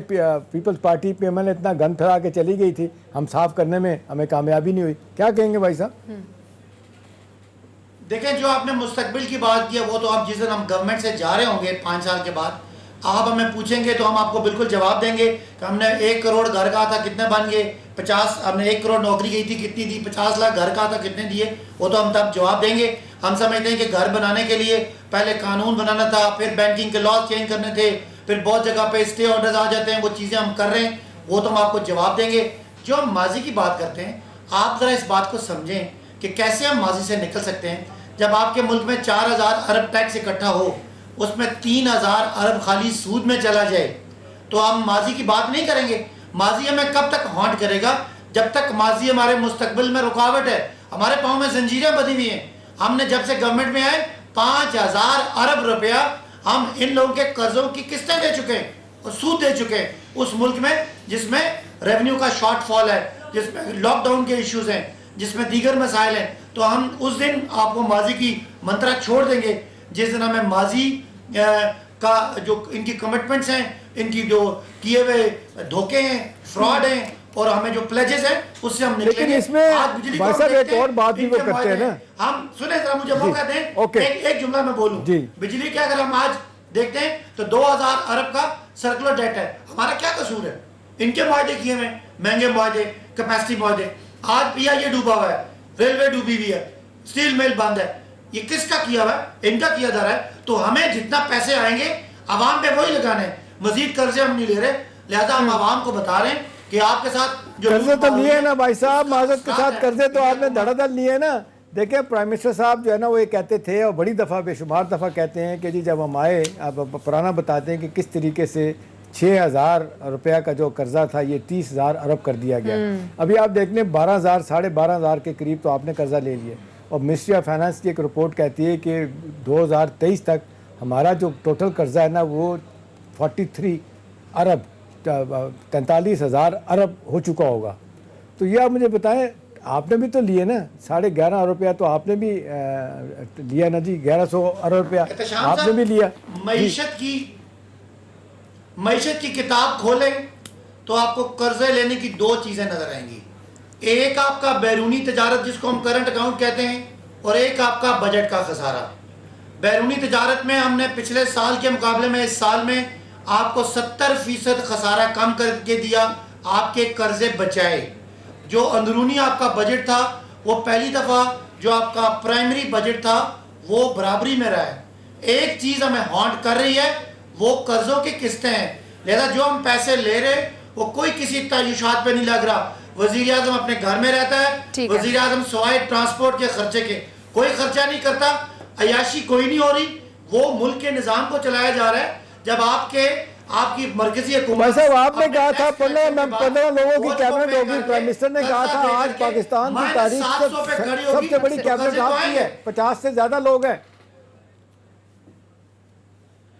Peoples party P M L اتنا گن پھیلا کے چلی گئی تھی, ہم صاف کرنے میں ہمیں کامیابی نہیں ہوئی. کیا کہیں گے بھائی صاحب؟ دیکھیں جو آپ نے مستقبل کی بات کی ہے وہ تو آپ جس دن ہم گورنمنٹ سے جا رہے ہوں گے 5 سال کے بعد, آپ ہمیں پوچھیں گے تو ہم آپ کو بالکل جواب دیں گے کہ ہم نے 1 کروڑ گھر کہا تھا کتنے بن گئے, 50 ہم نے 1 کروڑ نوکری گئی تھی کتنی دی, 50 لاکھ گھر کہا تھا کتنے دیے, وہ تو ہم تب جواب دیں گے. ہم سمجھتے ہیں کہ گھر بنانے کے لیے پہلے قانون بنانا تھا, پھر بینکنگ کے لاز چینج کرنے تھے, پھر بہت جگہ پہ اسٹے آرڈرز آ جاتے ہیں, وہ چیزیں ہم کر رہے ہیں, وہ تو ہم آپ کو جواب دیں گے. جو ہم ماضی کی بات کرتے ہیں, آپ ذرا اس بات کو سمجھیں کہ کیسے ہم ماضی سے نکل سکتے ہیں. جب آپ کے ملک میں 4000 ارب ٹیکس اکٹھا ہو, اس میں 3000 ارب خالی سود میں چلا جائے, تو ہم ماضی کی بات نہیں کریں گے. ماضی ہمیں کب تک ہانٹ کرے گا؟ جب تک ماضی ہمارے مستقبل میں رکاوٹ ہے. ہمارے پاؤں میں زنجیریں بندھی ہوئی ہیں. ہم نے جب سے گورنمنٹ میں آئے 5000 ارب روپیہ ہم ان لوگوں کے قرضوں کی قسطیں دے چکے ہیں اور سود دے چکے ہیں اس ملک میں جس میں ریونیو کا شارٹ فال ہے, جس میں لاک ڈاؤن کے ایشوز ہیں, جس میں دیگر مسائل ہیں. تو ہم اس دن آپ کو ماضی کی منترا چھوڑ دیں گے جس دن ہمیں ماضی کا جو ان کی کمٹمنٹس ہیں, ان کی جو کیے ہوئے دھوکے ہیں, فراڈ ہیں, اور ہمیں جو پلیجز ہیں اس سے ہم نکلیں گے. لیکن اس میں بھائی صاحب ایک اور بات بھی وہ کرتے ہیں نا, ہم سنیں ذرا مجھے موقع دیں, ایک جملہ میں بولوں. بجلی کے اگر ہم آج دیکھتے ہیں تو 2000 ارب کا سرکولر ڈیٹ ہے. ہمارا کیا قصور ہے؟ ان کے معاہدے کیے ہوئے, مہنگے معاہدے, کیپیسٹی معاہدے. آج پی آئی اے ڈوبا ہوا ہے, ریلوے ڈوبی ہوئی ہے, اسٹیل مل بند ہے. یہ کس کا کیا ہوا ہے؟ ان کا کیا جا رہا ہے. تو ہمیں جتنا پیسے آئیں گے عوام پہ وہی لگانے ہیں, مزید قرضے ہم نہیں لے رہے. لہذا ہم عوام کو بتا رہے ہیں کہ آپ کے ساتھ جو قرضے تو لیے ہیں نا بھائی صاحب, معذرت کے ساتھ قرضے تو آپ نے دھڑا دھڑ لیے نا. دیکھیں پرائم منسٹر صاحب جو ہے نا وہ یہ کہتے تھے اور بڑی دفعہ بے شمار دفعہ کہتے ہیں کہ جی جب ہم آئے, آپ پرانا بتاتے ہیں کہ کس طریقے سے 6000 روپیہ کا جو قرضہ تھا یہ 30,000 ارب کر دیا گیا. ابھی آپ دیکھ لیں 12,000 12,500 کے قریب تو آپ نے قرضہ لے لیے, اور منسٹری آف فائنانس کی ایک رپورٹ کہتی ہے کہ 2023 تک ہمارا جو ٹوٹل قرضہ ہے نا وہ 43 ارب 43,000 ارب ہو چکا ہوگا. تو یہ آپ مجھے بتائیں, آپ نے بھی تو لیے نا 11.5 ارب روپیہ, تو آپ نے بھی لیا نا جی, 1100 ارب روپیہ آپ نے بھی لیا. معیشت کی کتاب کھولیں تو آپ کو قرضے لینے کی 2 چیزیں نظر آئیں گی. ایک آپ کا بیرونی تجارت جس کو ہم کرنٹ اکاؤنٹ کہتے ہیں, اور ایک آپ کا بجٹ کا خسارہ. بیرونی تجارت میں ہم نے پچھلے سال کے مقابلے میں اس سال میں آپ کو 70% خسارہ کم کر کے دیا, آپ کے قرضے بچائے. جو اندرونی آپ کا بجٹ تھا وہ پہلی دفعہ جو آپ کا پرائمری بجٹ تھا وہ برابری میں رہا ہے. ایک چیز ہمیں ہانٹ کر رہی ہے وہ قرضوں کی قسطیں ہیں. لہذا جو ہم پیسے لے رہے وہ کوئی کسی تعیشات پہ نہیں لگ رہا. وزیر اعظم اپنے گھر میں رہتا ہے, وزیر اعظم سوائے ٹرانسپورٹ کے خرچے کے کوئی خرچہ نہیں کرتا, عیاشی کوئی نہیں ہو رہی, وہ ملک کے نظام کو چلایا جا رہا ہے. جب آپ کی مرکزی حکومت صاحب آپ نے کہا تھا 15 لوگوں کی کیبنٹ ہوگی, پرائم منسٹر نے کہا تھا آج پاکستان کی تاریخ سب سے بڑی کیبنٹ آپ کی ہے, 50 سے زیادہ لوگ ہیں.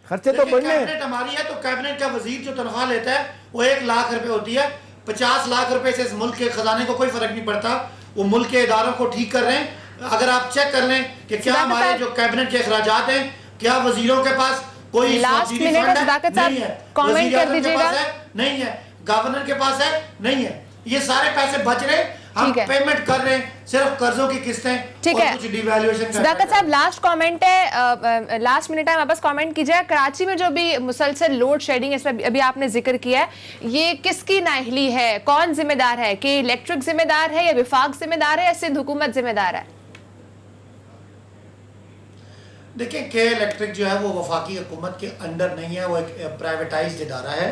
خرچے تو بڑھنے ہیں. کیبنٹ ہماری ہے تو کیبنٹ کا وزیر جو تنخواہ لیتا ہے وہ 1 لاکھ روپے ہوتی ہے. 50 لاکھ روپے سے اس ملک کے خزانے کو کوئی فرق نہیں پڑتا. وہ ملک کے اداروں کو ٹھیک کر رہے ہیں. اگر آپ چیک کر لیں کہ کیا ہمارے جو کیبنٹ کے اخراجات ہیں, کیا وزیروں کے پاس کوئی لاسٹ منٹ ہے, صداقت صاحب کامنٹ کر دیجیے گا. نہیں ہے, گورنر کے پاس ہے نہیں ہے. یہ سارے پیسے بچ رہے, ہم پیمنٹ کر رہے ہیں, صرف قرضوں کی قسطیں اور کچھ ڈی ویلیویشن. صداقت صاحب لاسٹ کامنٹ ہے, لاسٹ منٹ ہے, واپس کامنٹ کیجیے. کراچی میں جو بھی مسلسل لوڈ شیڈنگ اس میں ابھی آپ نے ذکر کیا ہے, یہ کس کی نااہلی ہے, کون ذمہ دار ہے, کہ الیکٹرک ذمہ دار ہے یا وفاق ذمہ دار ہے یا سندھ حکومت ذمہ دار ہے؟ دیکھیں کہ الیکٹرک جو ہے وہ وفاقی حکومت کے انڈر نہیں ہے, وہ ایک پرائیویٹائزڈ ادارہ ہے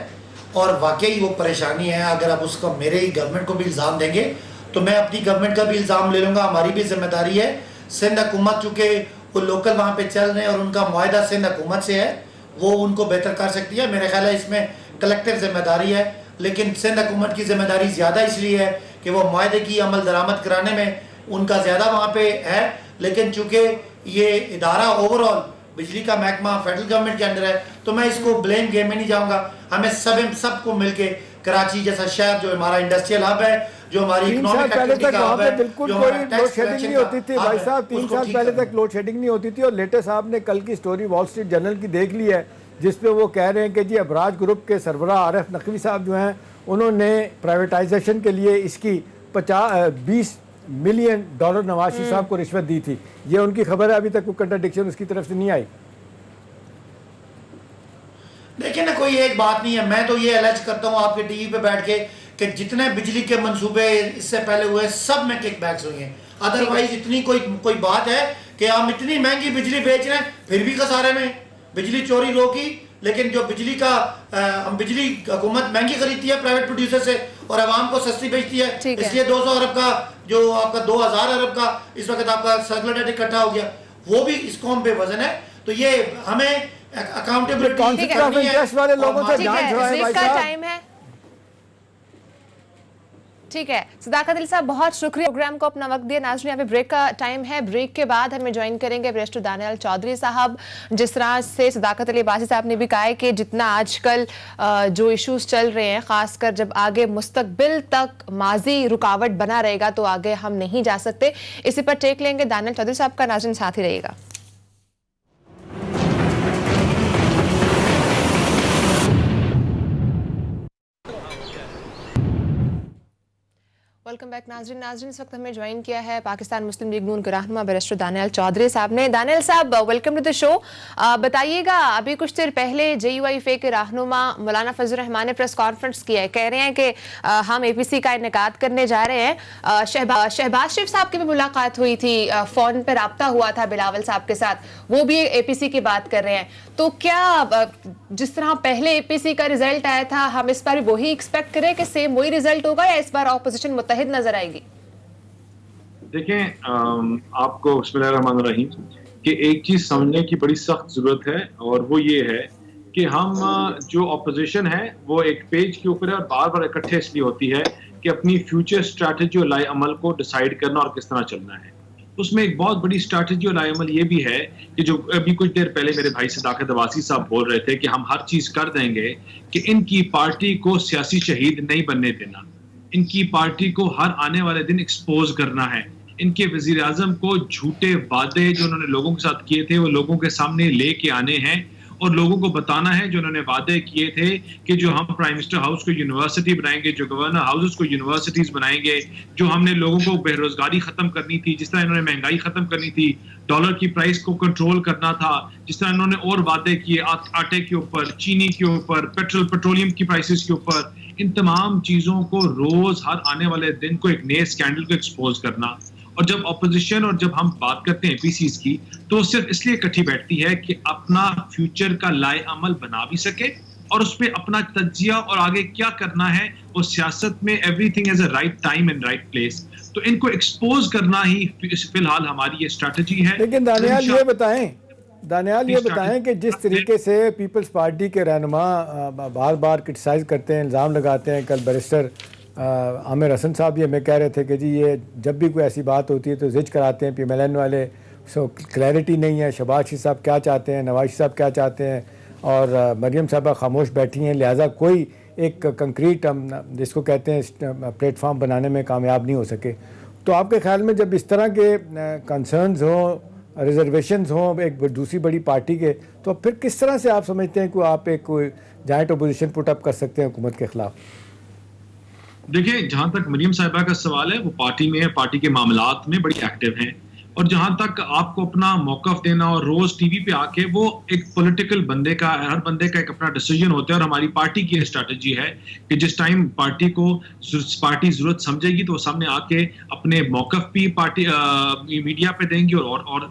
اور واقعی وہ پریشانی ہے. اگر آپ اس کا میرے ہی گورنمنٹ کو بھی الزام دیں گے تو میں اپنی گورنمنٹ کا بھی الزام لے لوں گا. ہماری بھی ذمہ داری ہے. سندھ حکومت چونکہ وہ لوکل وہاں پہ چل رہے ہیں اور ان کا معاہدہ سندھ حکومت سے ہے, وہ ان کو بہتر کر سکتی ہے. میرے خیال ہے اس میں کلیکٹیو ذمہ داری ہے, لیکن سندھ حکومت کی ذمہ داری زیادہ اس لیے ہے کہ وہ معاہدے کی عمل درآمد کرانے میں ان کا زیادہ وہاں پہ ہے. لیکن چونکہ یہ ادارہ اوور آل بجلی کا محکمہ فیڈرل گورنمنٹ کے انڈر ہے تو میں اس کو بلیم گیم میں نہیں جاؤں گا. ہمیں سب کو مل کے کراچی جیسا شہر جو ہمارا انڈسٹریل ہب ہے, جو ہماری 3 سال پہلے تک وہاں پہ بالکل کوئی لوڈ شیڈنگ نہیں ہوتی تھی بھائی صاحب. 3 سال پہلے تک لوڈ شیڈنگ نہیں ہوتی تھی. اور لیٹر صاحب نے کل کی سٹوری وال اسٹریٹ جرنل کی دیکھ لی ہے, جس پہ وہ کہہ رہے ہیں کہ جی ابراج گروپ کے سربراہ عارف نقوی صاحب جو ہیں انہوں نے پرائیویٹائزیشن کے لیے اس کی 20 ملین ڈالر نواز شریف صاحب کو رشوت دی تھی. یہ ان کی خبر ہے, ابھی تک کوئی کنٹرڈکشن اس کی طرف سے نہیں آئی. دیکھیں نا, کوئی ایک بات نہیں ہے. میں تو یہ الرج کرتا ہوں آپ کے ٹی وی پہ بیٹھ کے کہ جتنے بجلی کے منصوبے اس سے پہلے ہوئے سب میں کک بیکس ہوئی ہیں. ادروائز اتنی کوئی بات ہے کہ ہم اتنی مہنگی بجلی بیچ رہے ہیں پھر بھی خسارے میں. بجلی چوری روکی, لیکن جو بجلی کا ہم بجلی حکومت مہنگی خریدتی ہے پرائیویٹ پروڈیوسر سے اور عوام کو سستی بیچتی ہے, اس لیے 200 ارب کا جو آپ کا 2000 ارب کا اس وقت آپ کا سرکولر ڈیٹ اکٹھا ہو گیا, وہ بھی اس قوم پہ وزن ہے. تو یہ ہمیں اکاؤنٹیبلٹی والے لوگوں سے جان چھڑائیں بھائی صاحب. ٹائم ہے, ٹھیک ہے. صداقت علی صاحب بہت شکریہ پروگرام کو اپنا وقت دیا. ناظرین یہاں پہ بریک کا ٹائم ہے, بریک کے بعد ہمیں جوائن کریں گے بیرسٹر دانیال چودھری صاحب. جس طرح سے صداقت علی عباسی صاحب نے بھی کہا ہے کہ جتنا آج کل جو ایشوز چل رہے ہیں, خاص کر جب آگے مستقبل تک ماضی رکاوٹ بنا رہے گا تو آگے ہم نہیں جا سکتے. اسی پر ٹیک لیں گے دانیال چودھری صاحب کا. ناظرین ساتھ ہی رہیے گا. ویلکم بیک ناظرین. اس وقت ہمیں جوائن کیا ہے پاکستان مسلم لیگ نون کے رہنما بیرسٹر دانیال چودھری صاحب نے. دانیال صاحب ویلکم ٹو دی شو. بتائیے گا, ابھی کچھ دیر پہلے JUIFA کے رہنما مولانا فضل الرحمان نے پریس کانفرنس کیا ہے, کہہ رہے ہیں کہ ہم APC کا انعقاد کرنے جا رہے ہیں. شہباز شریف صاحب کی بھی ملاقات ہوئی تھی, فون پہ رابطہ ہوا تھا بلاول صاحب کے ساتھ, وہ بھی APC کی بات کر رہے ہیں. تو کیا جس طرح پہلے APC کا رزلٹ آیا تھا ہم اس بار وہی ایکسپیکٹ کریں کہ سیم وہی رزلٹ ہوگا یا اس بار اپوزیشن متحد نظر آئے گی؟ دیکھیں آپ کو بسم اللہ الرحمن الرحیم کہ ایک چیز سمجھنے کی بڑی سخت ضرورت ہے, اور وہ یہ ہے کہ ہم جو اپوزیشن ہے وہ ایک پیج کے اوپر ہے اور بار بار اکٹھے اس لیے ہوتی ہے کہ اپنی فیوچر اسٹریٹجی اور لائے عمل کو ڈیسائیڈ کرنا اور کس طرح چلنا ہے. اس میں ایک بہت بڑی اسٹریٹجی اور لائے عمل یہ بھی ہے کہ جو ابھی کچھ دیر پہلے میرے بھائی صداقت عباسی صاحب بول رہے تھے کہ ہم ہر چیز کر دیں گے کہ ان کی پارٹی کو سیاسی شہید نہیں بننے دینا, ان کی پارٹی کو ہر آنے والے دن ایکسپوز کرنا ہے. ان کے وزیر اعظم کو جھوٹے وعدے جو انہوں نے لوگوں کے ساتھ کیے تھے وہ لوگوں کے سامنے لے کے آنے ہیں اور لوگوں کو بتانا ہے جو انہوں نے وعدے کیے تھے کہ جو ہم پرائم منسٹر ہاؤس کو یونیورسٹی بنائیں گے, جو گورنر ہاؤسز کو یونیورسٹیز بنائیں گے, جو ہم نے لوگوں کو بے روزگاری ختم کرنی تھی, جس طرح انہوں نے مہنگائی ختم کرنی تھی, ڈالر کی پرائس کو کنٹرول کرنا تھا, جس طرح انہوں نے اور وعدے کیے آٹے کے اوپر, چینی کے اوپر, پیٹرولیم کی پرائسز کے اوپر, ان تمام چیزوں کو روز ہر آنے والے دن کو ایک نئے اسکینڈل کو ایکسپوز کرنا. اور جب اپوزیشن اور جب ہم بات کرتے ہیں APCs کی تو صرف اس لیے اکٹھی بیٹھتی ہے کہ اپنا فیوچر کا لائے عمل بنا بھی سکے اور اس پہ اپنا تجزیہ اور آگے کیا کرنا ہے وہ سیاست میں every thing as a right time and right place, تو ان کو ایکسپوز کرنا ہی فی الحال ہماری یہ اسٹریٹجی ہے. لیکن دانیال یہ بتائیں کہ جس طریقے سے پیپلز پارٹی کے رہنما بار بار کرٹیسائز کرتے ہیں, الزام لگاتے ہیں, کل بیرسٹر عامر حسن صاحب بھی ہمیں کہہ رہے تھے کہ جی یہ جب بھی کوئی ایسی بات ہوتی ہے تو زج کراتے ہیں PMLN والے, سو کلیئرٹی نہیں ہے, شہباز شریف صاحب کیا چاہتے ہیں, نواز شریف صاحب کیا چاہتے ہیں, اور مریم صاحبہ خاموش بیٹھی ہیں، لہٰذا کوئی ایک کنکریٹ جس کو کہتے ہیں پلیٹ فارم بنانے میں کامیاب نہیں ہو سکے. تو آپ کے خیال میں جب اس طرح کے کنسرنز ہوں، ریزرویشنز ہوں ایک دوسری بڑی پارٹی کے، تو پھر کس طرح سے آپ سمجھتے ہیں کہ آپ ایک کوئی جوائنٹ اپوزیشن پٹ اپ کر سکتے ہیں حکومت کے خلاف؟ دیکھیں، جہاں تک مریم صاحبہ کا سوال ہے، وہ پارٹی میں پارٹی کے معاملات میں بڑی ایکٹیو ہیں، اور جہاں تک آپ کو اپنا موقف دینا اور روز ٹی وی پہ آ کے، وہ ایک پولیٹیکل بندے کا، ہر بندے کا ایک اپنا ڈیسیجن ہوتا ہے، اور ہماری پارٹی کی اسٹریٹجی ہے کہ جس ٹائم پارٹی ضرورت سمجھے گی تو وہ سامنے آ کے اپنے موقف بھی پارٹی میڈیا پہ دیں گی اور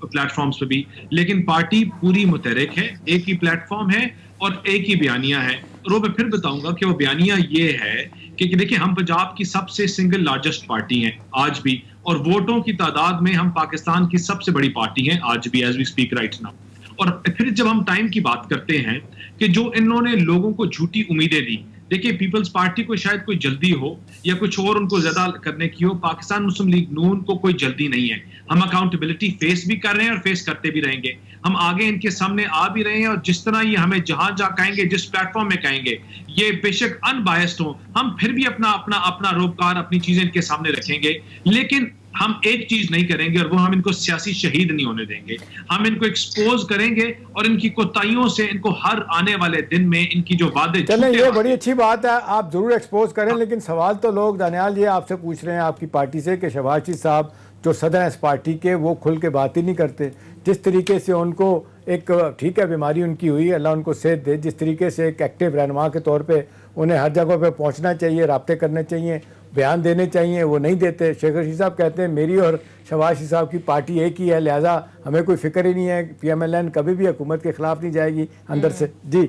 پلیٹ فارمز پہ بھی. لیکن پارٹی پوری متحرک ہے، ایک ہی پلیٹ فارم ہے اور ایک ہی بیانیہ ہے. اور وہ میں پھر بتاؤں گا کہ وہ بیانیہ یہ ہے کہ دیکھیں، ہم پنجاب کی سب سے سنگل لارجسٹ پارٹی ہیں آج بھی، اور ووٹوں کی تعداد میں ہم پاکستان کی سب سے بڑی پارٹی ہیں آج بھی، as we speak right now. اور پھر جب ہم ٹائم کی بات کرتے ہیں کہ جو انہوں نے لوگوں کو جھوٹی امیدیں دی، دیکھیں پیپلز پارٹی کو شاید کوئی جلدی ہو یا کچھ اور ان کو زیادہ کرنے کی ہو، پاکستان مسلم لیگ نون کو کوئی جلدی نہیں ہے. ہم اکاؤنٹیبلٹی فیس بھی کر رہے ہیں اور فیس کرتے بھی رہیں گے. ہم آگے ان کے سامنے آ بھی رہے ہیں، اور جس طرح یہ ہمیں جہاں کہیں گے، جس پلیٹ فارم میں کہیں گے، یہ بے شک ان بائسڈ ہوں، ہم پھر بھی اپنا روپکار، اپنی چیزیں ان کے سامنے رکھیں گے. لیکن ہم ایک چیز نہیں کریں گے، اور وہ ہم ان کو سیاسی شہید نہیں ہونے دیں گے. ہم ان کو ایکسپوز کریں گے، اور ان کی کوتاہیوں سے ان کو ہر آنے والے دن میں ان کی جو وعدے، چلیں یہ بڑی اچھی بات ہے، آپ ضرور ایکسپوز کریں، لیکن سوال تو لوگ دانیال یہ آپ سے پوچھ رہے ہیں آپ کی پارٹی سے کہ شہباز شریف صاحب جو صدر ہیں اس پارٹی کے، وہ کھل کے بات ہی نہیں کرتے. جس طریقے سے ان کو ایک ٹھیک ہے بیماری ان کی ہوئی، اللہ ان کو صحت دے، جس طریقے سے ایک ایکٹیو رہنما کے طور پہ انہیں ہر جگہ پہ پہنچنا چاہیے، رابطے کرنے چاہیے، بیان دینے چاہیے، وہ نہیں دیتے. شیخ رشید صاحب کہتے ہیں میری اور شہباز شریف صاحب کی پارٹی ایک ہی ہے، لہٰذا ہمیں کوئی فکر ہی نہیں ہے، پی ایم ایل این کبھی بھی حکومت کے خلاف نہیں جائے گی اندر سے. جی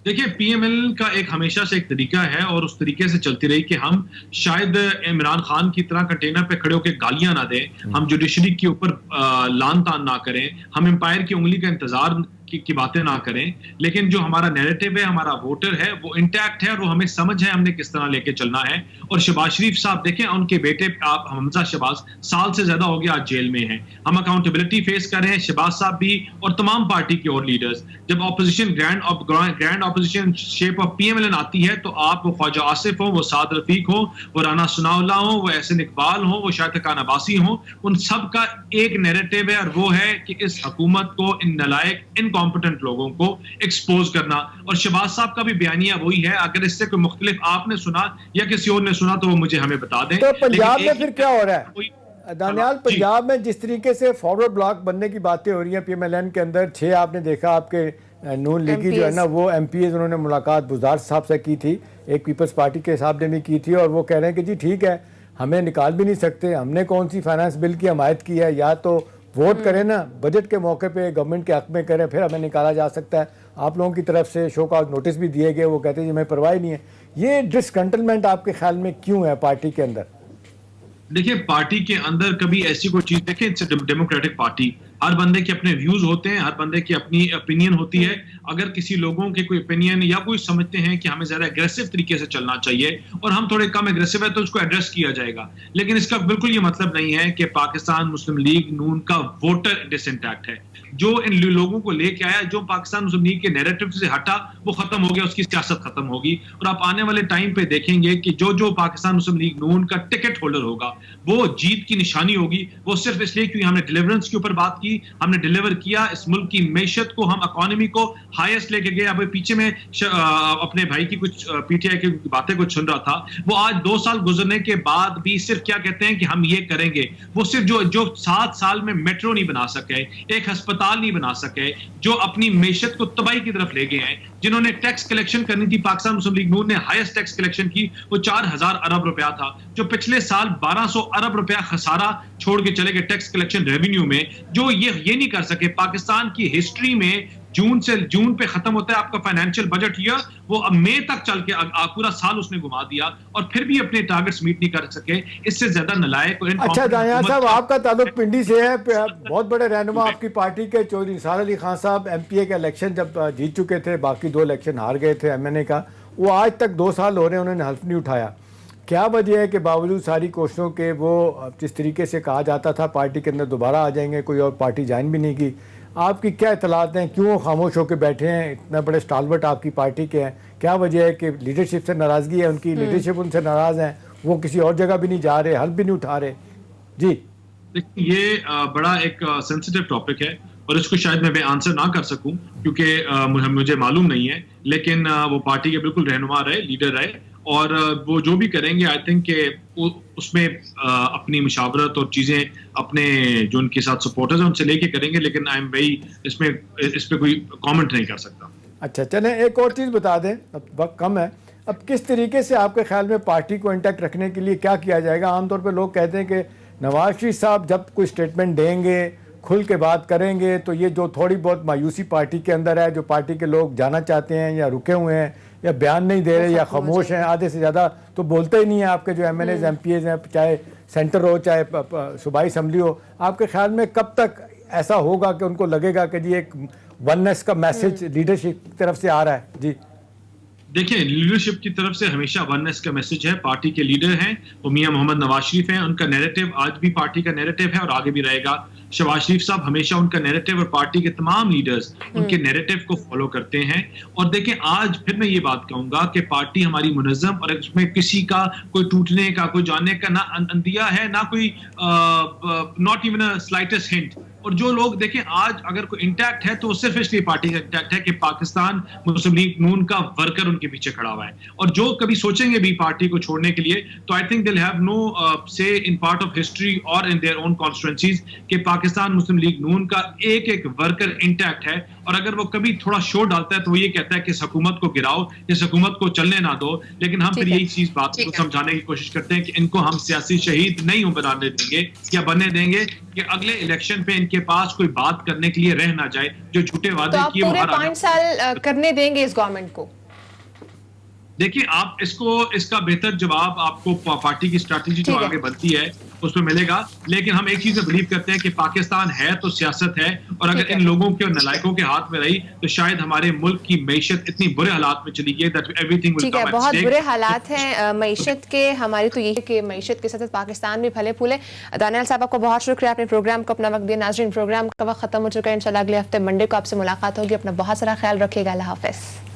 دیکھیں، پی ایم ایل کا ایک ہمیشہ سے ایک طریقہ ہے، اور اس طریقے سے چلتی رہی کہ ہم شاید عمران خان کی طرح کنٹینر پہ کھڑے ہو کے گالیاں نہ دیں، ہم جوڈیشری کے اوپر لان تان نہ کریں، ہم امپائر کی انگلی کا انتظار کی باتیں نہ کریں. لیکن جو ہمارا نیریٹو ہے، ہمارا ووٹر ہے، وہ انٹیکٹ ہے، اور وہ ہمیں سمجھ ہے ہم نے کس طرح لے کے چلنا ہے. اور شہباز شریف صاحب دیکھیں، ان کے بیٹے آپ حمزہ شہباز سال سے زیادہ ہو گیا آج جیل میں ہیں. ہم اکاؤنٹیبلٹی فیس کر رہے ہیں، شہباز صاحب بھی اور تمام پارٹی کے اور لیڈرز. جب opposition grand opposition shape of P M L N آتی ہے، تو آپ وہ خواجہ آصف ہوں، وہ سعد رفیق ہوں، وہ رانا ثناء اللہ ہوں، وہ احسن اقبال ہوں، وہ شاہد خان عباسی ہوں، ان سب کا ایک نیریٹو ہے، اور وہ ہے کہ اس حکومت کو، ان نالائق انکمپٹنٹ لوگوں کو ایکسپوز کرنا. اور شہباز صاحب کا بھی بیانیہ وہی ہے. اگر اس سے کوئی مختلف آپ نے سنا یا کسی اور نے سنا تو وہ مجھے ہمیں بتا دیں. تو پنجاب میں پھر کیا ہو رہا ہے دانیال؟ پنجاب میں جس طریقے سے فارورڈ بلاک بننے کی باتیں ہو رہی ہیں پی ایم ایل این کے اندر، 6 آپ نے دیکھا آپ کے نون لیگی جو ہے نا، وہ ایم پی ایز انہوں نے ملاقات بزدار صاحب سے کی تھی، ایک پیپلز پارٹی کے صاحب نے بھی کی تھی، اور وہ کہہ رہے ہیں کہ جی ٹھیک ہے، ہمیں نکال بھی نہیں سکتے، ہم نے کون سی فائنانس بل کی حمایت کی ہے، یا تو ووٹ کریں نا بجٹ کے موقع پہ گورنمنٹ کے حق میں کریں، پھر ہمیں نکالا جا سکتا ہے. آپ لوگوں کی طرف سے شو کاز نوٹس بھی دیے گئے، وہ کہتے ہیں ہمیں پرواہ نہیں ہے. یہ ڈسکنٹلمنٹ آپ کے خیال میں کیوں ہے پارٹی کے اندر؟ دیکھیں، پارٹی کے اندر کبھی ایسی کوئی چیز، دیکھیں ڈیموکریٹک پارٹی، ہر بندے کے اپنے ویوز ہوتے ہیں، ہر بندے کی اپنی اپینین ہوتی ہے. اگر کسی لوگوں کے کوئی اپینین یا کوئی سمجھتے ہیں کہ ہمیں زیادہ اگریسو طریقے سے چلنا چاہیے اور ہم تھوڑے کم اگریسو ہے، تو اس کو ایڈریس کیا جائے گا. لیکن اس کا بالکل یہ مطلب نہیں ہے کہ پاکستان مسلم لیگ نون کا ووٹر ڈس انٹیکٹ ہے. جو ان لوگوں کو لے کے آیا، جو پاکستان مسلم لیگ کے نیریٹو سے ہٹا، وہ ختم ہو گیا، اس کی سیاست ختم ہوگی. اور آپ آنے والے ٹائم پہ دیکھیں گے کہ جو پاکستان مسلم لیگ نون کا ٹکٹ ہولڈر ہوگا، وہ جیت کی نشانی ہوگی. وہ صرف اس لیے کیونکہ ہم نے ڈیلیورنس کے اوپر بات کی، ہم نے ڈیلیور کیا، اس ملک کی معیشت کو، ہم اکانومی کو ہائیسٹ لے کے گئے. اب پیچھے میں اپنے بھائی کی کچھ پی ٹی آئی کی باتیں کچھ سن رہا تھا، وہ آج 2 سال گزرنے کے بعد بھی صرف کیا کہتے ہیں کہ ہم یہ کریں گے. وہ صرف جو 7 سال میں میٹرو نہیں بنا سکے، ایک ہسپتال نہیں بنا سکے، جو اپنی معیشت کو تباہی کی طرف لے گئے ہیں، جنہوں نے ٹیکس کلیکشن کرنی تھی. پاکستان مسلم لیگ نون نے ہائیسٹ ٹیکس کلیکشن کی، وہ 4000 ارب روپیہ تھا، جو پچھلے سال 1200 ارب روپیہ خسارہ چھوڑ کے چلے گئے ٹیکس کلیکشن ریونیو میں. جو یہ نہیں کر سکے. پاکستان کی ہسٹری میں جون پہ ختم ہوتا ہے آپ کا فائنینشیل بجٹ ایئر، وہ اب مئی تک چل کے پورا سال اس نے گما دیا، اور پھر بھی اپنے ٹارگٹس میٹ نہیں کر سکے. اس سے زیادہ نلائق. اچھا دانیال صاحب، آپ کا تعلق پنڈی سے ہے، بہت بڑے رہنما آپ کی پارٹی کے چودھری نثار علی خان صاحب ایم پی اے کا الیکشن جب جیت چکے تھے، باقی 2 الیکشن ہار گئے تھے ایم این اے کا، وہ آج تک 2 سال ہو رہے ہیں انہوں نے حلف نہیں اٹھایا. کیا وجہ ہے کہ باوجود ساری کوششوں کے وہ جس طریقے سے کہا جاتا تھا پارٹی کے اندر دوبارہ آ جائیں گے، کوئی اور پارٹی جوائن بھی نہیں کی، آپ کی کیا اطلاعات ہیں؟ کیوں خاموش ہو کے بیٹھے ہیں؟ اتنا بڑے اسٹالورٹ آپ کی پارٹی کے ہیں، کیا وجہ ہے کہ لیڈرشپ سے ناراضگی ہے؟ ان کی لیڈرشپ ان سے ناراض ہیں، وہ کسی اور جگہ بھی نہیں جا رہے، حل بھی نہیں اٹھا رہے؟ جی یہ بڑا ایک سینسیٹیو ٹاپک ہے اور اس کو شاید میں آنسر نہ کر سکوں کیونکہ مجھے معلوم نہیں ہے، لیکن وہ پارٹی کے بالکل رہنما رہے، لیڈر رہے، اور وہ جو بھی کریں گے آئی تھنک کہ اس میں اپنی مشاورت اور چیزیں اپنے جو ان کے ساتھ سپورٹرز ہیں ان سے لے کے کریں گے، لیکن آئی ایم ویری اس پہ کوئی کامنٹ نہیں کر سکتا. اچھا چلیں ایک اور چیز بتا دیں، اب وقت کم ہے، اب کس طریقے سے آپ کے خیال میں پارٹی کو انٹیکٹ رکھنے کے لیے کیا کیا جائے گا؟ عام طور پہ لوگ کہتے ہیں کہ نواز شریف صاحب جب کوئی اسٹیٹمنٹ دیں گے، کھل کے بات کریں گے، تو یہ جو تھوڑی بہت مایوسی پارٹی کے اندر ہے، جو پارٹی کے لوگ جانا چاہتے ہیں یا رکے ہوئے ہیں یا بیان نہیں دے رہے یا خاموش ہیں، آدھے سے زیادہ تو بولتے ہی نہیں ہیں آپ کے جو M N A's M P A's ہیں، چاہے سینٹر ہو چاہے صوبائی اسمبلی ہو، آپ کے خیال میں کب تک ایسا ہوگا کہ ان کو لگے گا کہ جی ایک وننس کا میسج لیڈرشپ کی طرف سے آ رہا ہے؟ جی دیکھیں، لیڈرشپ کی طرف سے ہمیشہ وننس کا میسج ہے. پارٹی کے لیڈر ہیں وہ میاں محمد نواز شریف ہیں، ان کا نیریٹو آج بھی پارٹی کا نیریٹو ہے اور آگے بھی رہے گا. شہباز شریف صاحب ہمیشہ ان کا نیریٹو اور پارٹی کے تمام لیڈرز ان کے نیریٹو کو فالو کرتے ہیں. اور دیکھیں آج پھر میں یہ بات کہوں گا کہ پارٹی ہماری منظم اور اس میں کسی کا کوئی ٹوٹنے کا کوئی جاننے کا نہ اندیہ ہے، نہ کوئی not even a slightest hint. اور جو لوگ دیکھیں آج اگر کوئی انٹیکٹ ہے تو وہ صرف اس لیے پارٹی کا انٹیکٹ ہے کہ پاکستان مسلم لیگ نون کا ورکر ان کے پیچھے کھڑا ہوا ہے. اور جو کبھی سوچیں گے بھی پارٹی کو چھوڑنے کے لیے تو آئی تھنک دل ہیو نو سے ان پارٹ آف ہسٹری اور ان دیئر اون کانسٹیٹوئنسیز کہ پاکستان مسلم لیگ نون کا ایک ایک ورکر انٹیکٹ ہے. اور اگر وہ کبھی تھوڑا شور ڈالتا ہے تو وہ یہ کہتا ہے کہ اس حکومت کو گراؤ، اس حکومت کو چلنے نہ دو. لیکن ہم پھر یہی چیز بات کو سمجھانے کی کوشش کرتے ہیں کہ ان کو ہم سیاسی شہید نہیں بنانے دیں گے یا بننے دیں گے کہ اگلے الیکشن پہ ان کے پاس کوئی بات کرنے کے لیے رہ نہ جائے. جو جھوٹے وعدے کیے وہ پورے 5 سال کرنے دیں گے اس گورنمنٹ کو؟ دیکھیے آپ اس کا بہتر جواب آپ کو پارٹی کی اسٹریٹجی جو آگے بنتی ہے اس پہ ملے گا. لیکن ہم ایک چیز بلیو کرتے ہیں کہ پاکستان ہے تو سیاست ہے، اور اگر ان لوگوں کے اور نالائقوں کے ہاتھ میں رہی تو شاید ہمارے ملک کی معیشت اتنی برے حالات میں چلی گئی that everything will come at stake. بہت برے حالات ہیں معیشت کے. ہماری تو یہی کہ معیشت کے ساتھ پاکستان بھی پھلے پھولے. دانیال صاحب آپ کو بہت شکریہ، اپنے پروگرام کو اپنا وقت دیا. ناظرین پروگرام کا وقت ختم ہو چکا ہے، انشاءاللہ اگلے ہفتے منڈے کو آپ سے ملاقات ہوگی. اپنا بہت سارا خیال رکھیے گا. اللہ حافظ.